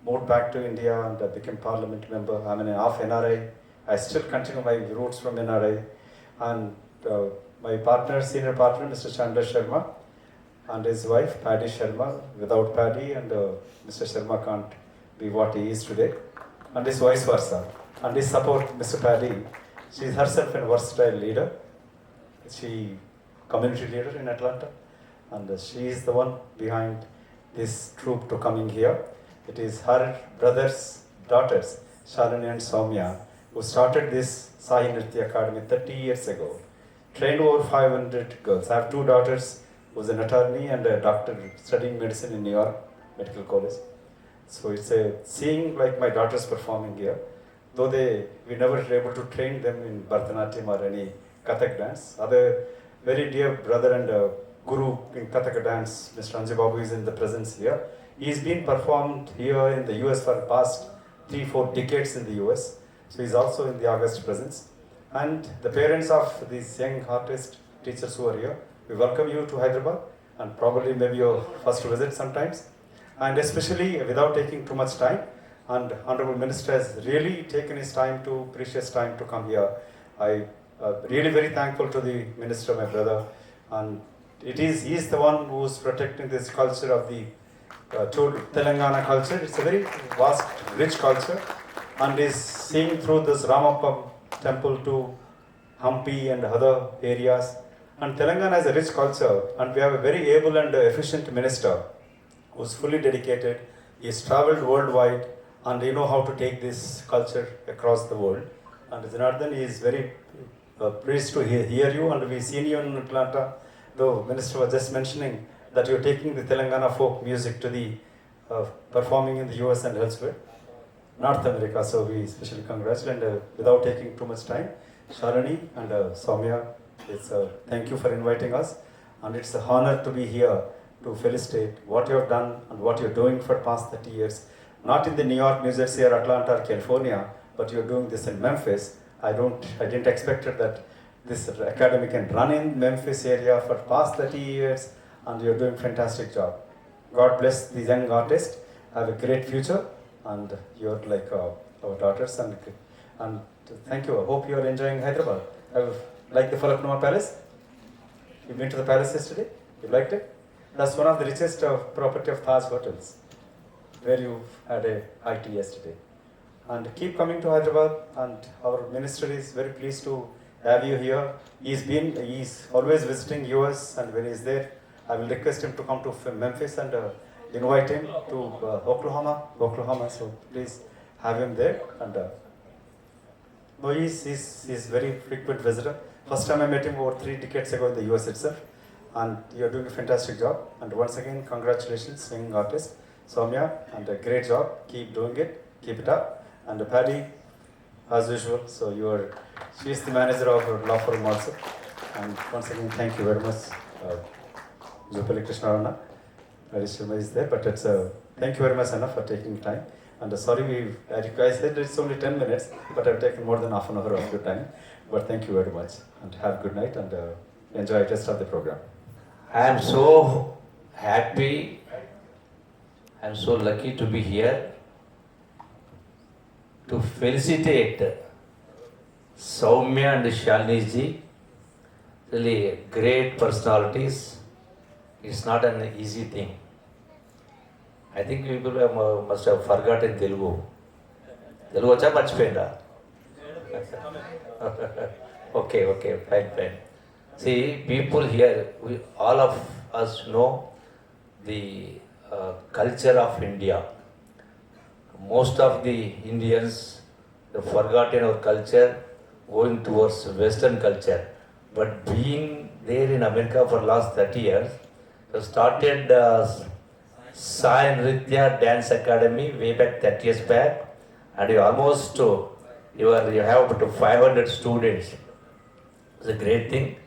moved back to India and became Parliament member. I'm an half NRI. I still continue my roots from NRI. And my partner, senior partner, Mr. Chandra Sharma, and his wife, Paddy Sharma. Without Paddy, and Mr. Sharma can't be what he is today. And his vice versa. And his support, Mr. Paddy. She is herself a versatile leader. She community leader in Atlanta. And she is the one behind this troop to coming here. It is her brothers, daughters, Shalini and Soumya, who started this Sai Nritya Academy 30 years ago. Trained over 500 girls. I have two daughters, who's an attorney and a doctor studying medicine in New York Medical College. So it's seeing like my daughters performing here, though we never were able to train them in Bharatanatyam or any Kathak dance. Other very dear brother and guru in Kathak dance, Mr. Anju Babu, is in the presence here. He's been performed here in the US for the past 3-4 decades in the US. So he's also in the August presence. And the parents of these young artists, teachers who are here, we welcome you to Hyderabad, and probably maybe your first visit sometimes. And especially without taking too much time, and Honorable Minister has really taken his time precious time to come here. I really very thankful to the Minister, my brother, and he is the one who is protecting this culture of the Telangana culture. It's a very vast, rich culture, and is seeing through this Ramappa temple to Hampi and other areas. And Telangana has a rich culture, and we have a very able and efficient minister who is fully dedicated. He has traveled worldwide, and they know how to take this culture across the world. And Janardhan is very pleased to hear you, and we've seen you in Atlanta. The minister was just mentioning that you're taking the Telangana folk music to the performing in the US and elsewhere, North America. So we especially congratulate, and without taking too much time, Shalini and Soumya, thank you for inviting us, and it's an honor to be here to felicitate what you have done and what you're doing for past 30 years. Not in the New York, New Jersey, or Atlanta, or California, but you're doing this in Memphis. I didn't expect that this academy can run in Memphis area for past 30 years, and you're doing fantastic job. God bless these young artists. Have a great future, and you're like our daughters, and thank you. I hope you are enjoying Hyderabad. Like the Falaknuma Palace? You been to the palace yesterday? You liked it? That's one of the richest property of Taj Hotels. where you had a IT yesterday. And keep coming to Hyderabad, and our minister is very pleased to have you here. He's always visiting US, and when he's there, I will request him to come to Memphis and invite him to Oklahoma. So please have him there. And no, he's very frequent visitor. First time I met him over 3 decades ago in the US itself, and you're doing a fantastic job. And once again, congratulations, singing artist Soumya, and a great job. Keep doing it. Keep it up. And Paddy, as usual, so she is the manager of our law firm also. And once again, thank you very much, Jupali Krishna. Arishma is there, but thank you very much, Anna, for taking time. And sorry, I said it's only 10 minutes, but I've taken more than half an hour of your time. But thank you very much, and have a good night, and enjoy the rest of the program. I am so happy, I am so lucky to be here to felicitate Soumya and Shalini ji, really great personalities. It's not an easy thing. I think people must have forgotten Telugu. Telugu vacha marchipoyinda. Okay, fine. See, people here, all of us know the culture of India. Most of the Indians have forgotten our culture, going towards Western culture. But being there in America for last 30 years, we started Sai Nritya Dance Academy way back 30 years back, and you almost you have up to 500 students. It's a great thing.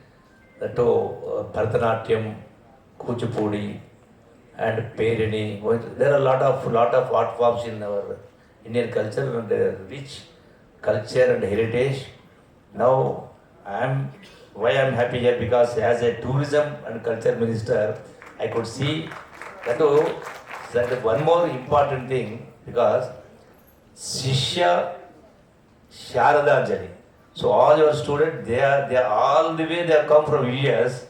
That Bharatanatyam, Kuchipudi, and Perini. There are a lot of art forms in our Indian culture, and rich culture and heritage. Now, why I'm happy here, because as a tourism and culture minister, I could see that one more important thing, because Shishya Sharadanjali. So all your students, they are all the way they have come from US,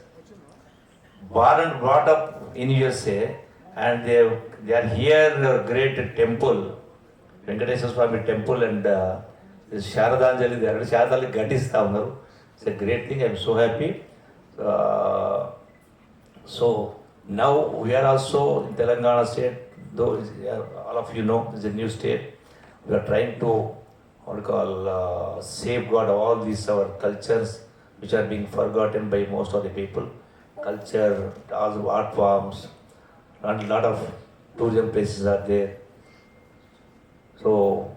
born and brought up in USA, and they are here in a great temple, Venkateswara Swami temple, and this Sharadanjali, they are Sharadanjali Gatistha. It's a great thing. I'm so happy. So now we are also in Telangana state, though all of you know it's a new state. We are trying to safeguard all these our cultures which are being forgotten by most of the people. Culture, all the art forms, and a lot of tourism places are there. So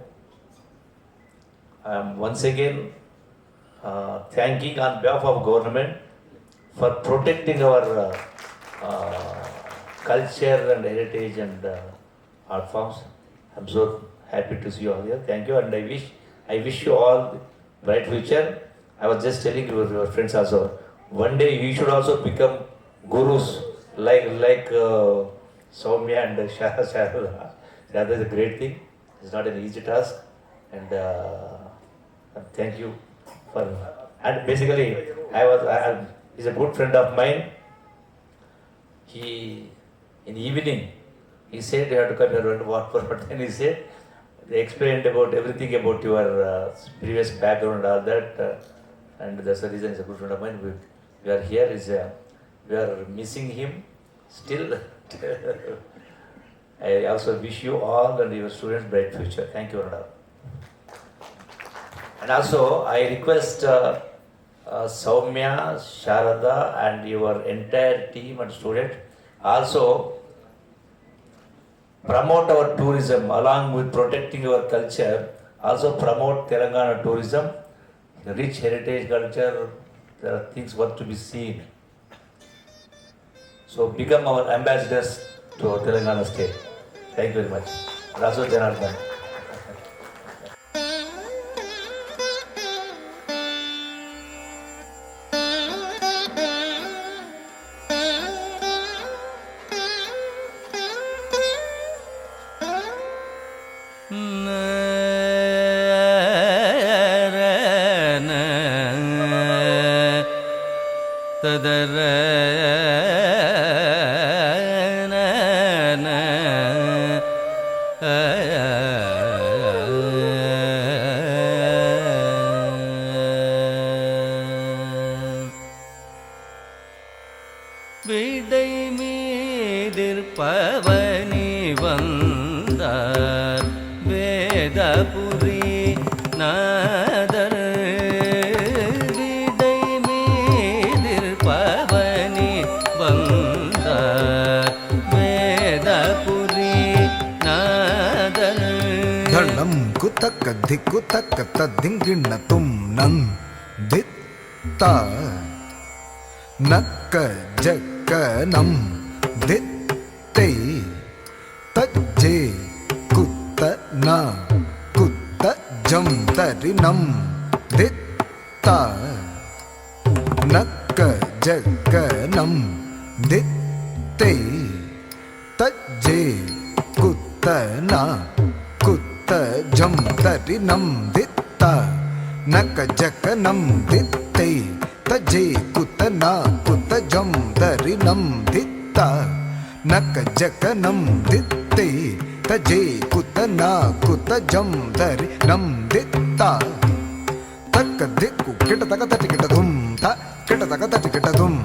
I am once again thanking on behalf of government for protecting our culture and heritage and art forms. I'm so happy to see you all here. Thank you, and I wish you all bright future. I was just telling your friends also, one day you should also become gurus like Soumya and Sharada. That is a great thing. It's not an easy task, and thank you for. And basically, he's a good friend of mine. In the evening, he said you have to come here and walk for 10. He said, they explained about everything about your previous background and all that, and that's the reason he's a good friend of mine. We are here, we are missing him still. I also wish you all and your students bright future. Thank you, Arnab. And also, I request Soumya, Sharada, and your entire team and students also promote our tourism along with protecting our culture. Also promote Telangana tourism, the rich heritage culture. There are things worth to be seen. So become our ambassadors to our Telangana state. Thank you very much. Rasu Janardhan. எதிர்ப்பவனி வந்தார் வேதபுரி நாதர் விடை மீதிர்ப்பவனி வந்தார் வேதபுரி நாதர் தளம் குத்தக்க திக்குத்தக்க தத்திங்கிண்ண தும் நங் தித்த நக்க ஜக்க நம் தித்தை தஜ்ஜே குத்த ந குத்த ஜம் தரி நம் தித்த நக்க ஜக்க நம் தித்தை தஜ்ஜே குத்த ந குத்த ஜம் தரி நம் தித்த நக்க ஜக்க நம் தித்தை தஜ்ஜே குத்த ந குத்த ஜம் தரி நம் தித்த நக்க ஜக்க நம் தித்தை தஜ்ஜே குத்த ந குத்த ஜம் தரி நம் தித்த தக்க திக்கு கிட்ட தக்க தட்டி கிட்ட தும் த கிட்ட தக்க தட்டி கிட்ட தும்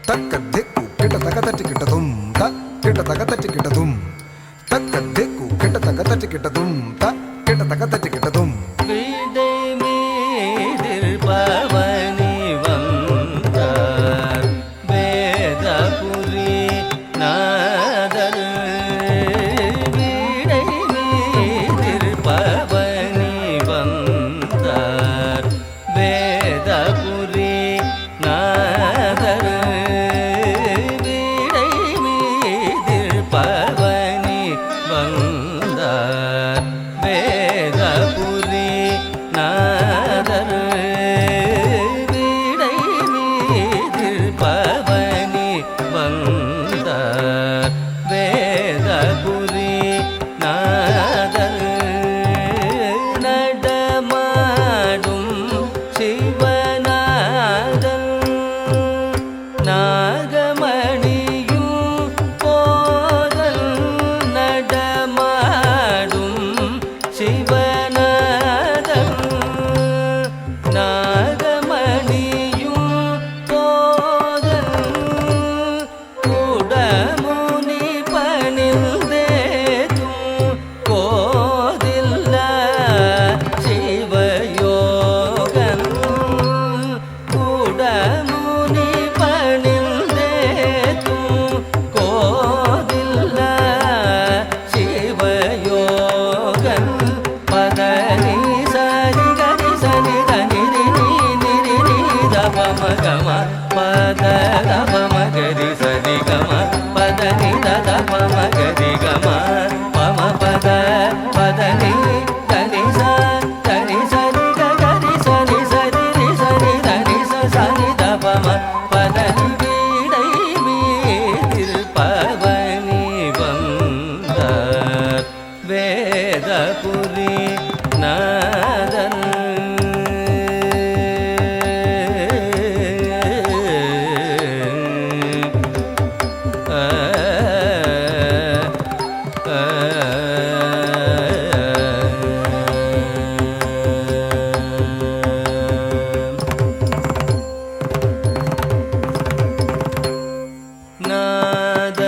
தக்க திக்கு கிட்ட தக்க தட்டி கிட்ட தும் த கிட்ட தக்க தட்டி கிட்ட தும் தக்க திக்கு கிட்ட தக்க தட்டி கிட்ட தும் த கிட்ட தக்க தட்டி கிட்ட தும் விடை மீதிர்ப்பவனி வந்தார் வேதபுரி நாதர் விடை மீதிர்ப்பவனி வந்தார் வேதபுரி நாதர் விடை மீதிர்ப்பவனி வந்தார் வேதபுரி நாதர் விடை மீதிர்ப்பவனி வந்தார் வேதபுரி நாதர் நடமாடும் சிவநாதன் நாகமணியும் போதல் நடமாடும் சிவநாதன் நாகமணியும் போதல் குடமுனி பணிந்தேத்தும் கோதில்ல சிவயோகன் குடமுனி பணிந்தேத்தும் கோதில்ல சிவயோகன் பதனி சரி கரி சனி தனி நிரி தபமகம பத தபமகரி சரி கம பதனி தபமகரி கம பம பத பதனி தனி சரி கரி சனி சரி ரி சரி தனி சனி தபம பதனி விடை மீதிர்ப்பவனி வந்தார் வேதபுரி நாதர்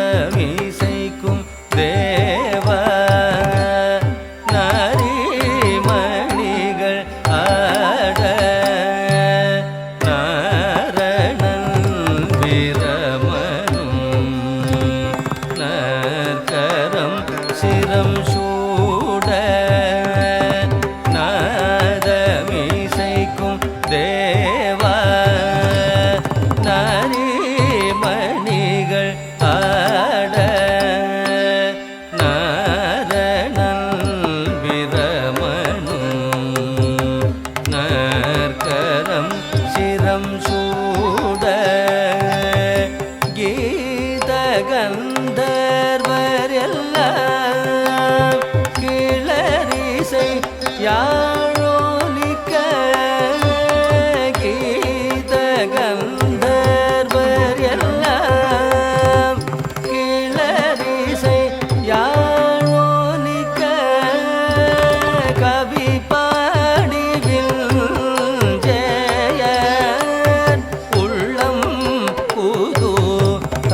நாதமிசைக்கும் தேவ நரிமணிகள் ஆட நாரணன் வீரமனும் நற்கரம் சிரம் சூட நாதமிசைக்கும் தேவா நரிமணிகள் ஆட நாரணன் விரமனும் நற்கரம் சிரம் சூட கீத கந்தர்வர் எல்லாம் கிளரிசை யாழோலிக்க கீத கந்தர்வர் எல்லாம் கிளரிசை யாழோலிக்க கவி பாடிவில் ஜெயன் உள்ளம் புது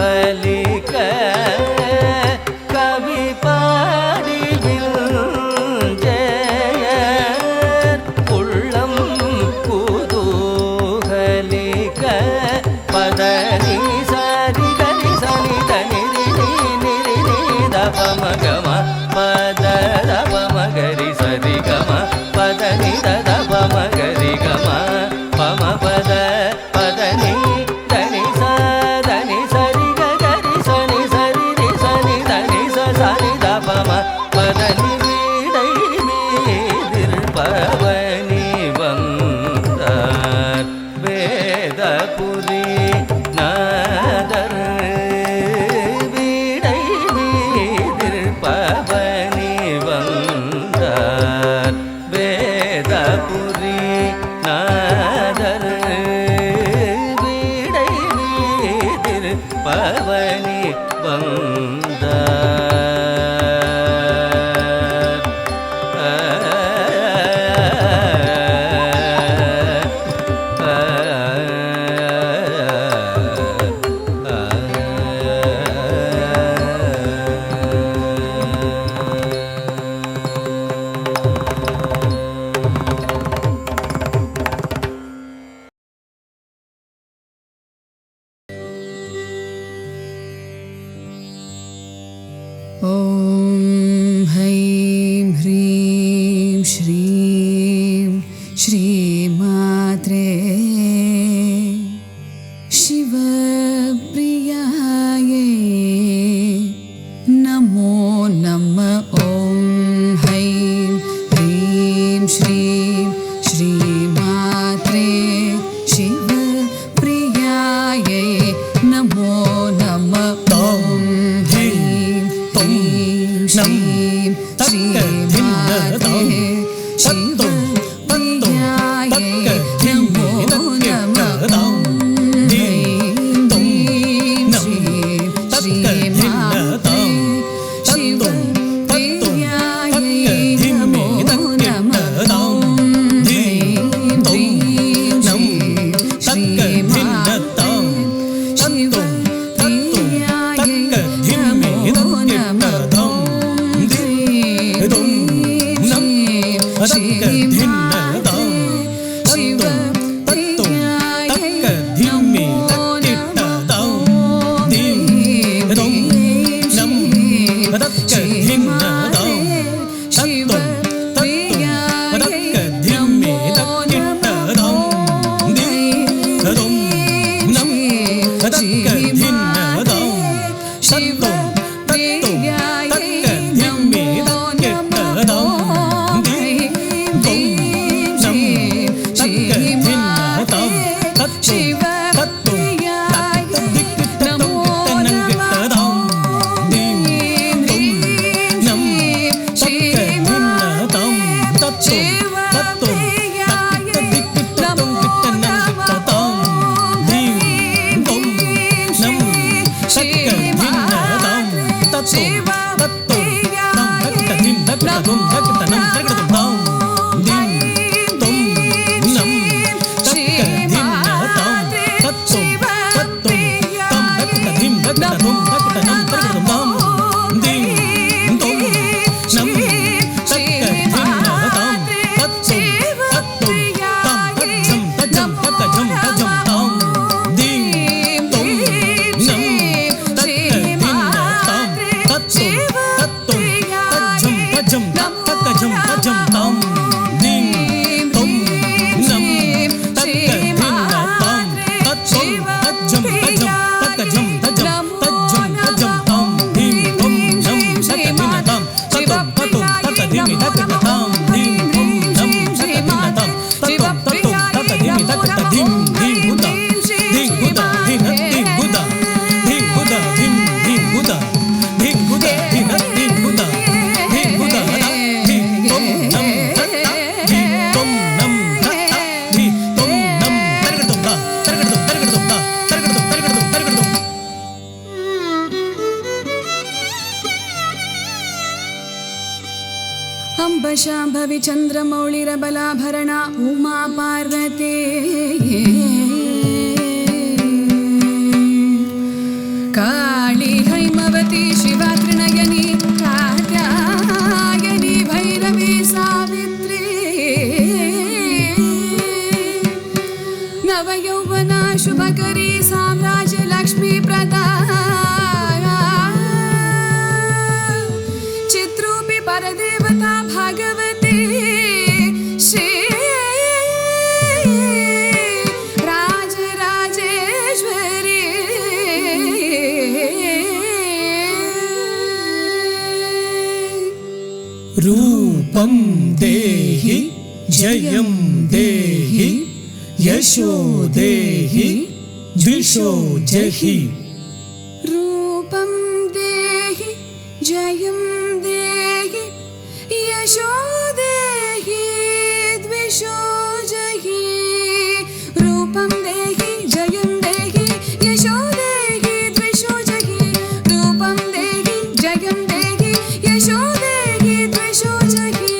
அலிக்க பம கம பத பம கரி சரி கம பத நி தத பம கரி கம பம பத பத நி தனி ச தனி சரி கரி சனி சரி ரி சனி தனி ச சனி த பம பத நி வீடை மீதில் பவனி வந்தார் வேதபுரி நாதர் வீடை மீதில் பவனி வந்தார் வேதபுரி நாதர் வீடை மீதில் பவனி வந்தார் ॐ हैं ह्रीं श्रीं श्रीमात्रे शिवप्रियायै नमो नमः ॐ हैं ह्रीं श्रीं श्रीमात्रे शिवप्रियायै नमो नमः ॐ ह्रीं श्रीं श्रीमात्रे शिवप्रियायै नमो नमः ॐ शाम्भवी चन्द्रमौळिरबलाभरणा उमा पार्वती काली हैमवती शिवा त्रिनयनी कात्यायनी भैरवी सावित्री नवयौवना शुभकरी साम्राज्य लक्ष्मी प्रदा रूपं देहि जयं देहि यशो देहि द्विषो जहि रूपं देहि जयं देहि यशो देहि द्विषो जहि रूपं देहि जयं देहि यशो देहि द्विषो जहि रूपं देहि जयं देहि यशो देहि द्विषो जहि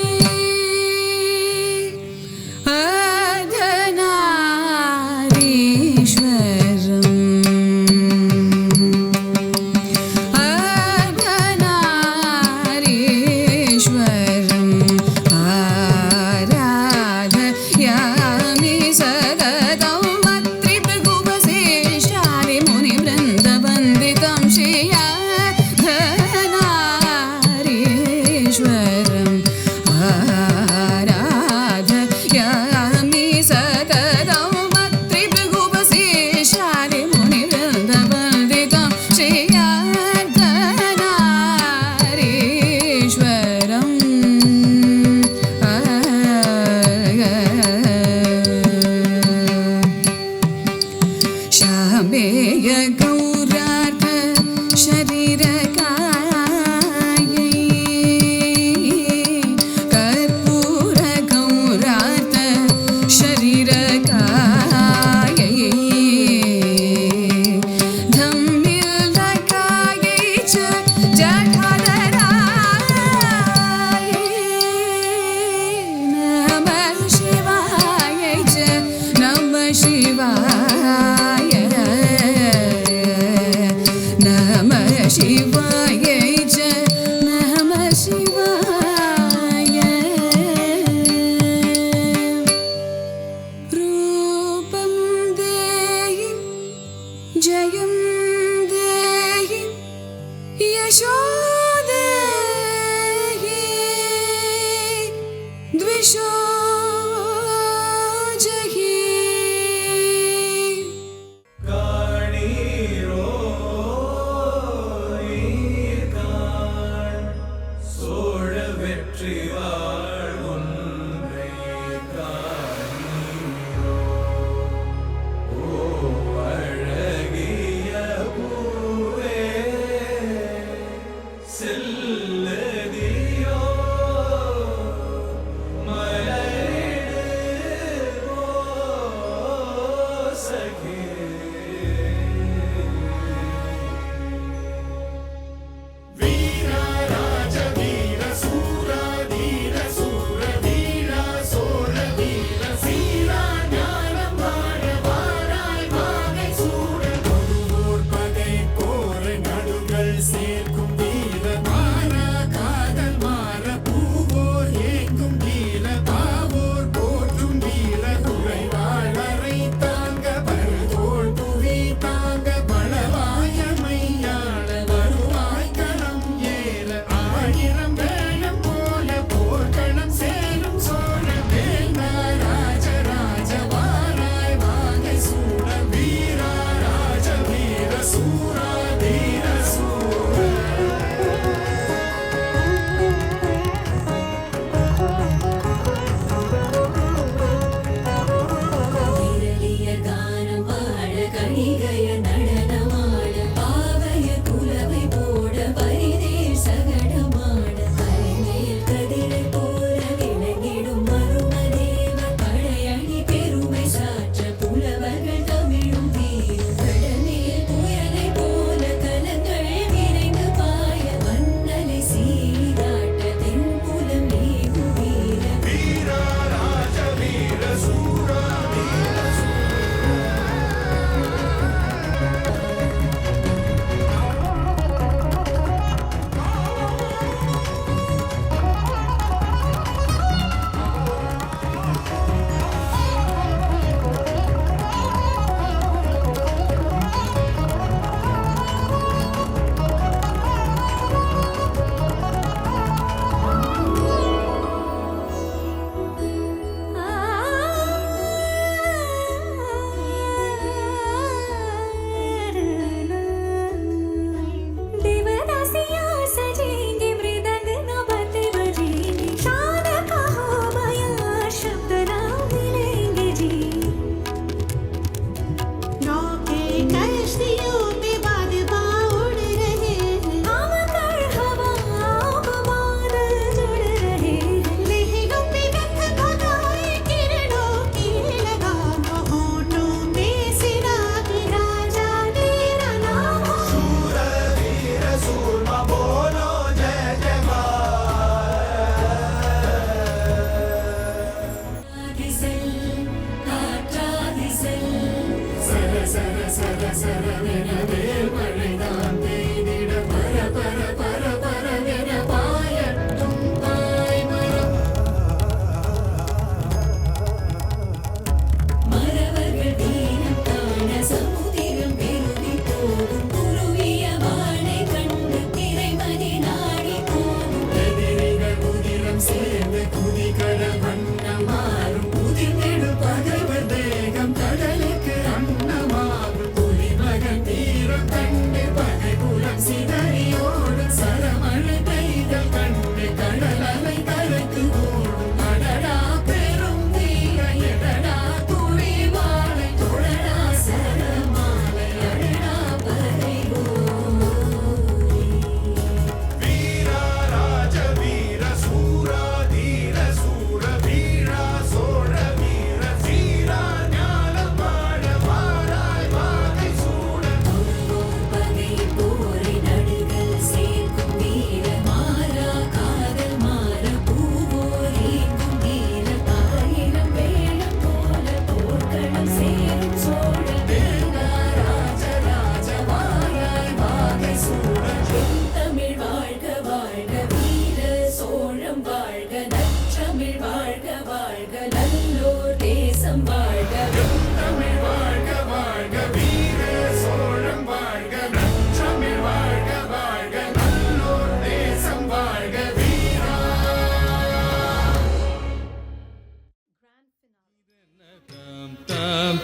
சேர்க்கும் வீர மாறா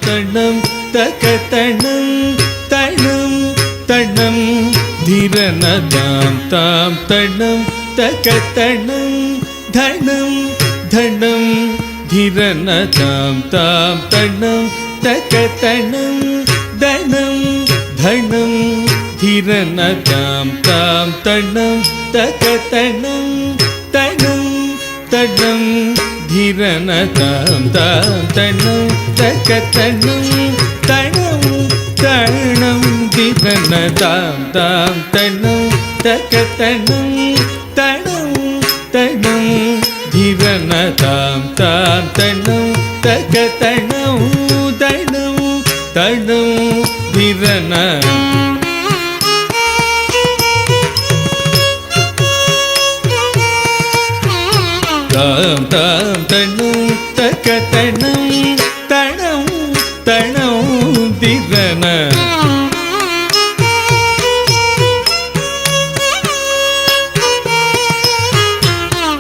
தணம் தக தணம் தணம் தணம் தீரன தாம் தாம் தணம் தக தணம் தணம் தணம் தீரன தாம் தாம் தணம் தக தணம் தணம் தணம் தீரன தாம் தாம் தணம் தக தணம் தணம் தணம் தீரன தாம் தாம் தணம் தக தணம் தணம் தணம் தீரன தாம் தாம் தணம் தக தணம் தணம் தணம் தீரன தாம் தாம் தணம் தக தணம் தணம் தணம் தீரன தாம் தாம் தணம் தக தணம் தணம் தணம் தீரன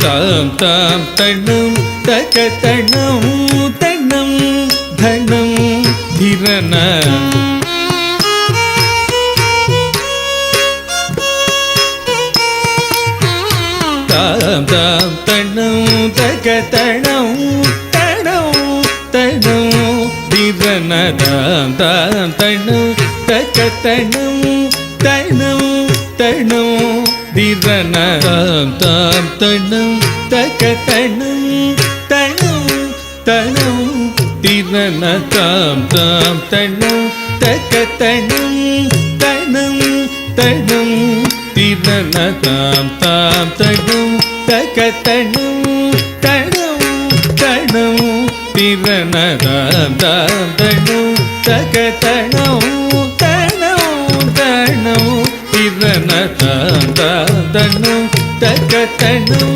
தாம் தாம் தணம் தக தணம் தணம் தணம் தீரன தாம் தாம் தணம் தக தணம் தணம் தணம் தீரன தாம் தாம் தணம் தக தணம் தணம் தணம் தீரன தாம் தாம் தணம் தக தணம் தணம் தணம் தீரன தாம் தாம் தணம் தக தணம் தணம் தணம் தீரன தாம் தாம் தணம் தக தணம் தணம் தணம் தீரன தாம் தாம் தணம் தக தணம் தணம் தணம் தீரன தாம் தாம் தணம் தக தணம்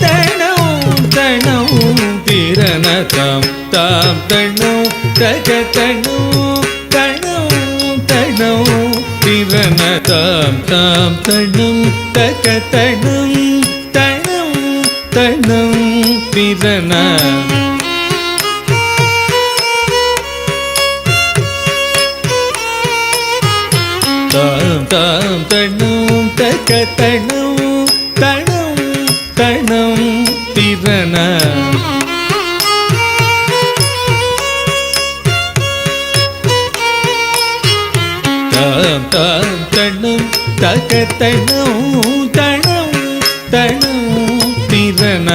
தணம் தணம் தீரன தாம் தாம் தணம் தக தணம் தணம் தணம் தீரன தாம் தாம் தணம் தக தணம் தணம் தணம் தீரன தாம் தாம் தணம் தக தணம் தணம் தணம் தீரன தாம் தாம் தணம் தக தணம் தணம் தணம் தீரன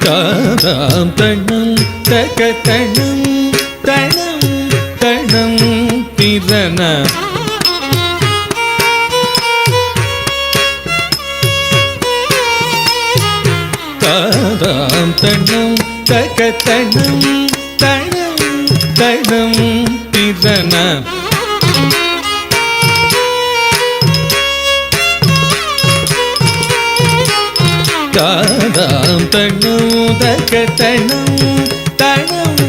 தாம் தணம் தக தணம் தணம் தணம் தீரன தாம் தணம் தக தணம் தணம் தணம் தீரன தாம் தணம் தக தணம் தணம்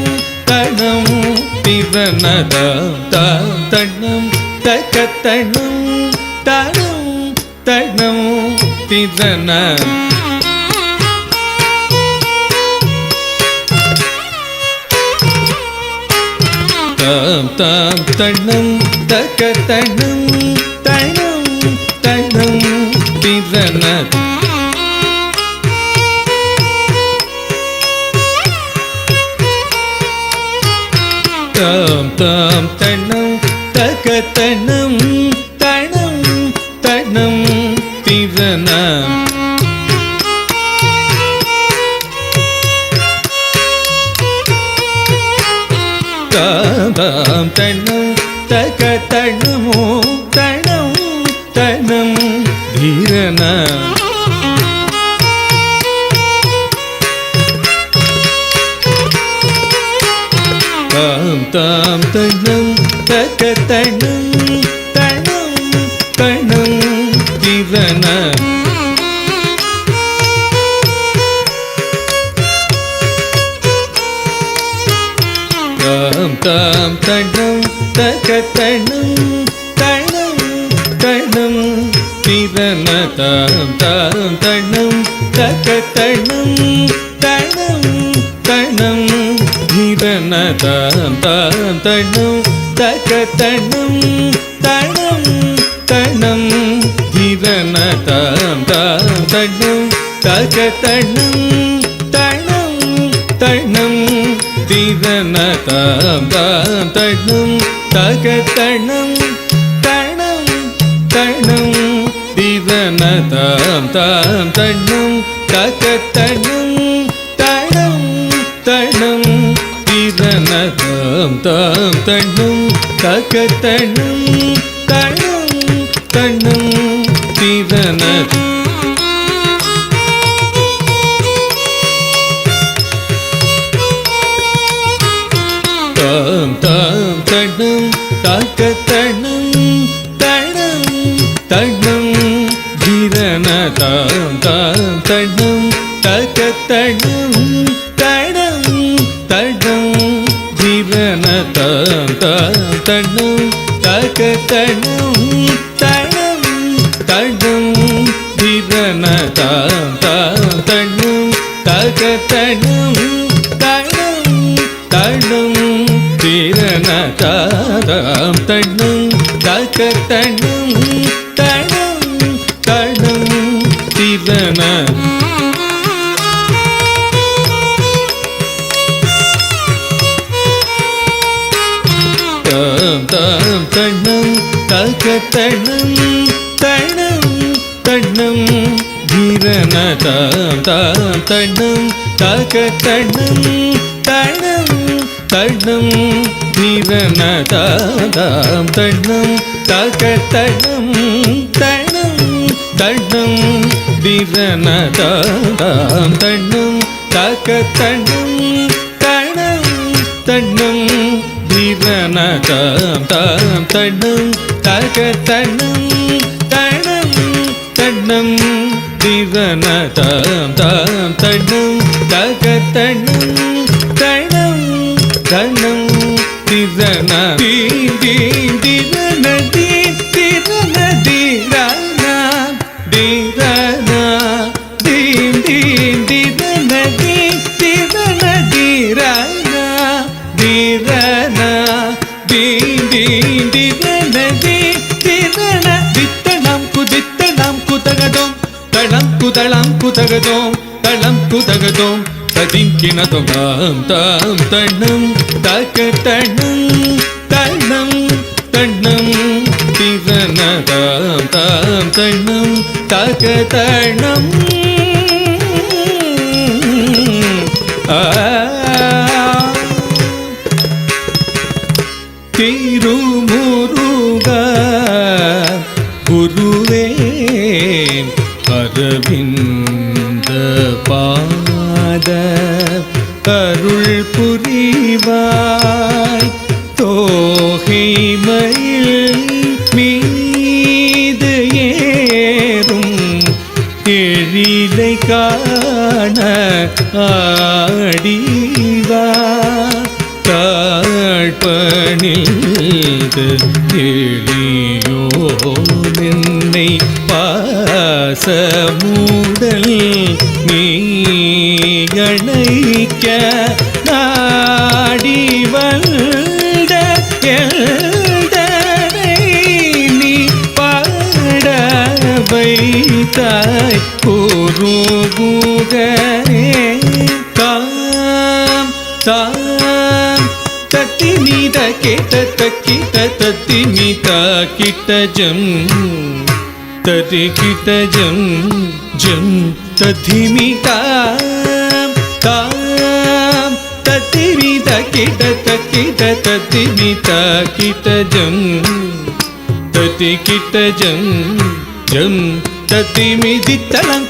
தணம் தீரன தாம் தணம் தக தணம் தணம் தணம் தீரன தாம் தாம் தணம் தக தணம் தணம் தணம் தீரன தாம் தாம் தணம் தக தணம் தணம் தணம் தீரன தாம் தணம் தக தணமோ தணம் தணம் தீரன தாம் தாம் தணம் தக தணம் தணம் தணம் தீரன தாம் தாம் தணம் தக தணம் தணம் தணம் திரண தாம் தாம் தணம் தக தணம் தணம் தணம் திரண தாம் தாம் தணம் தக தணம் தணம் தணம் திரண தாம் தாம் தணம் தக தணம் தணம் தணம் திரண தாம் தாம் தணம் தக தணம் தணம் தணம் திரண தாம் தாம் தணம் தக தணம் தணம் தணம் திரண தாம் தாம் தணம் தக தணம் தணம் தணம் திரண தாம் தாம் தணம் தக தணம் தணம் தணம் திரண தாம் தாம் தணம் தக தணம் தணம் தணம் திரண தாம் தாம் தணம் தக தணம் தணம் தணம் திரண தாம் தாம் தணம் தக தணம் தணம் தணம் திரண தாம் தணம் தக தணம் தணம் தணம் திரண தாம் தாம் தணம் தக தணம் தணம் தணம் திரண தாம் தாம் தணம் தக தணம் தணம் தணம் திரண தாம் தணம் தக தணம் தணம் தணம் திரண தாம் தணம் தக தணம் தணம் தணம் திரண தாம் தாம் தணம் தக தணம் தணம் தணம் திரண தாம் தாம் தணம் தக தணம் தணம் தணம் திரண தீம் தீம் திரண தீம் திரண தீரண தீரண தீம் தீம் திரண தீம் திரண தீரண தீரண தீம் தீம் திரண தீம் திரண தித்தனம் குதித்தனம் குதகதோம் தளம் குதளம் குதகதோம் தளம் குதகதோம் ததிங்கினதோம் தாம் தாம் தணம் தக தணம் தணம் தணம் திரண தாம் தாம் தணம் தக தணம் திருமுருகா குருவேன் அரவிந்த பாத அருள் புரிவாய் தோகை மயில் மீது ஏறும் எழிலை காண ஆடிவா தாழ்பணிந்து எளியோ என்னை பாசமுடல் நீ அணைக்க நாடி வந்த எல்தனை நீ பாட வைத்தாய் குருகுகனே தாம் தாம் தத்திமித கேட்ட தக்கிட்ட தத்திமித கிட்ட ஜம் ததி கிட்ட ஜம் ஜம் தத்திமித தாம் தத்திமித கிட்ட தக்கிட்ட தத்திமித கிட்ட ஜம் ததி கிட்ட ஜம் ஜம் தத்திமிதி தளம்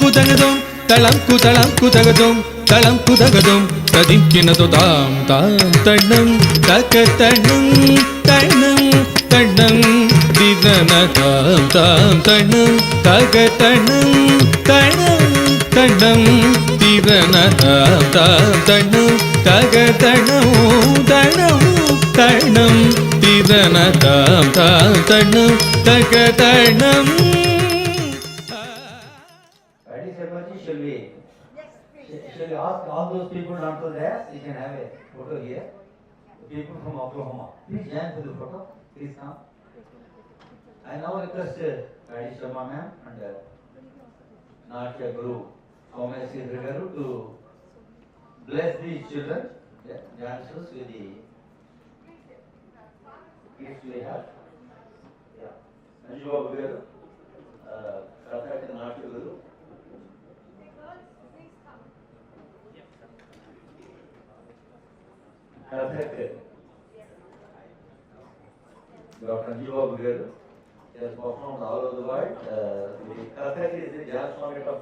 குதகதோம் தளம் குதகதோம் தளம் குதகதோம் ததிங்கினதோ தாம் தாம் தணம் தக தணம் தணம் தணம் திரண தாம் தாம் தணம் தக தணம் தணம் தணம் திரண தாம் தாம் தணம் தக தணம் தணம் தணம் திரண தாம் தாம் தகதணம் தகதணம். Paddy Sarmaji, shall we ask all those people not to dance? You can have a photo here. The people from Oklahoma. Please join for the photo. Please come. I now request Paddy Sharma ma'am and Natya Guru Somesh Garu to bless these children, dancers with the gifts we have. Yeah. Anju Babu Garu, Kathak Natya Guru. Kathak Dr. Anju Babu Garu has performed all over the world. The Kathak is the jazz format of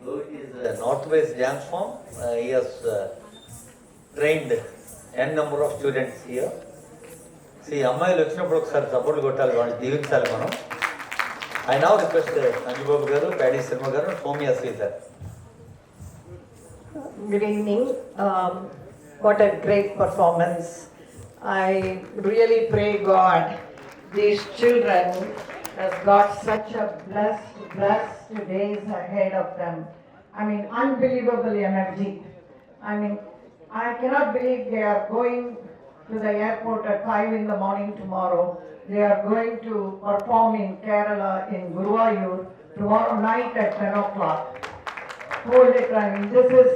though it is a northwest dance form, he has trained n number of students here. See, అమ్మాయిలు వచ్చినప్పుడు ఒకసారి support కొట్టాలి, వాళ్ళు దీవించాలి మనం. I now request Anju Babu Garu, Paddy Sharma Garu, Soumya Sridhar. Good evening. What a great performance. I really pray God, these children has got such a blessed days ahead of them. I mean, unbelievable energy. I mean, I cannot believe they are going to the airport at 5 in the morning tomorrow. They are going to perform in Kerala in Guruvayur tomorrow night at 10 o'clock. Hold it, I mean, this is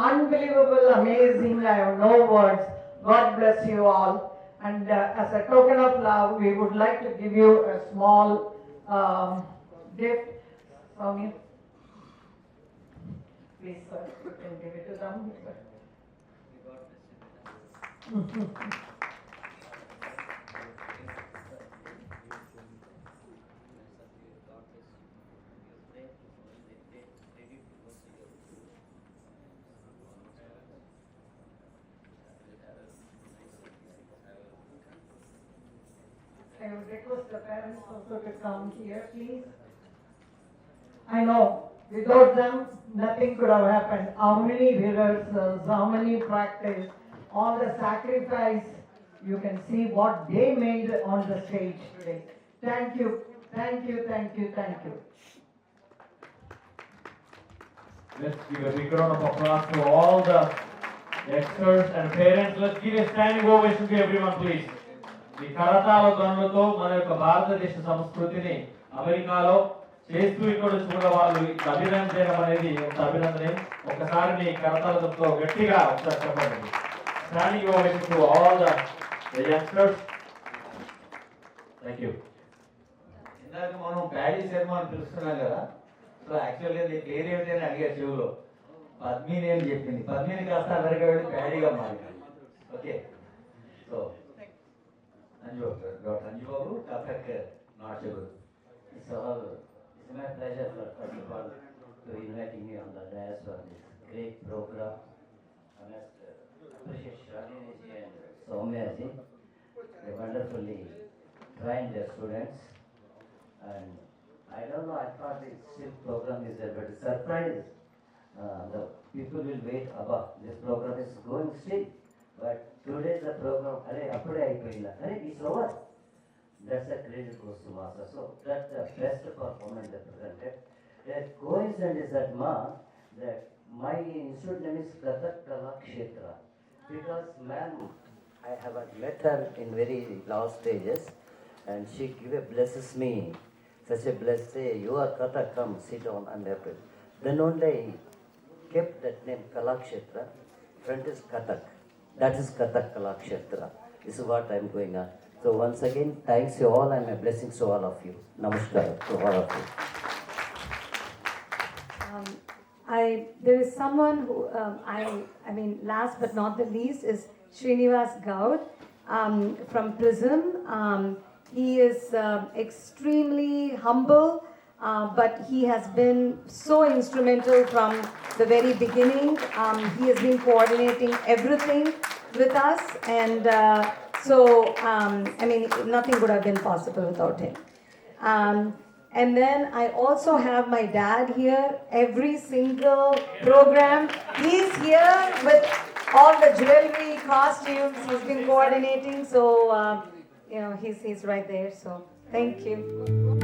unbelievable, amazing. I have no words. God bless you all. And as a token of love, we would like to give you a small gift. Soumya, please, sir, you can give it to them. I would request the parents also to come here, please. I know, without them, nothing could have happened. How many rehearsals, how many practice, all the sacrifice, you can see what they made on the stage today. Thank you, thank you, thank you, thank you. Let's give a big round of applause to all the experts and parents. Let's give a standing ovation to everyone, please. ఈ కరతాళ ధ్వనులతో మన యొక్క భారతదేశ సంస్కృతిని అమెరికాలో చేస్తూ ఇక్కడ కూడా వాళ్ళు అభినందించడం అనేది ఒక అభినందనే. ఒకసారి మీ కరతాళతో గట్టిగా ఒకసారి చెప్పండి. Standing ovation to all the youngsters. Thank you. ఇందాక మనం ప్యాడీ శర్మ అని పిలుస్తున్నాం కదా, సో యాక్చువల్గా నీ పేరు ఏమిటి అని అడిగా చెవులో. పద్మిని అని చెప్పింది. పద్మిని కాస్త అమెరికా వెళ్ళి ప్యాడీగా మారింది. Okay, so Dr. Anju Babu, Kathak Natya Guru. It's my pleasure, first of all, to inviting me on the dais for this great program. I must appreciate Shalini ji and Soumya ji. They wonderfully trained their students. And I don't know, I thought this silk program is there, but surprise, the people will wait above. This program is going still. But today the program, it's over. That's the credit goes to Master. So that's the best performance they presented. The coincidence is that my institute name is Kathak Kalakshetra. Because ma'am, I have met her in very last stages, and she blesses me. Such a blessed say, you are Kathak, come sit down and happy. Then only I kept that name Kalakshetra. Front is Kathak. That is Kathak Kalakshetra. This is what I am going on. So once again, thanks you all and my blessings to all of you. Namaskar to all of you. There is someone who, I mean, last but not the least is Srinivas Gaud from Prism. He is extremely humble, but he has been so instrumental from the very beginning. He has been coordinating everything with us, and I mean, nothing would have been possible without him. And then I also have my dad here. Every single program, he's here with all the jewelry, costumes, he's been coordinating. So, he's right there. So, thank you.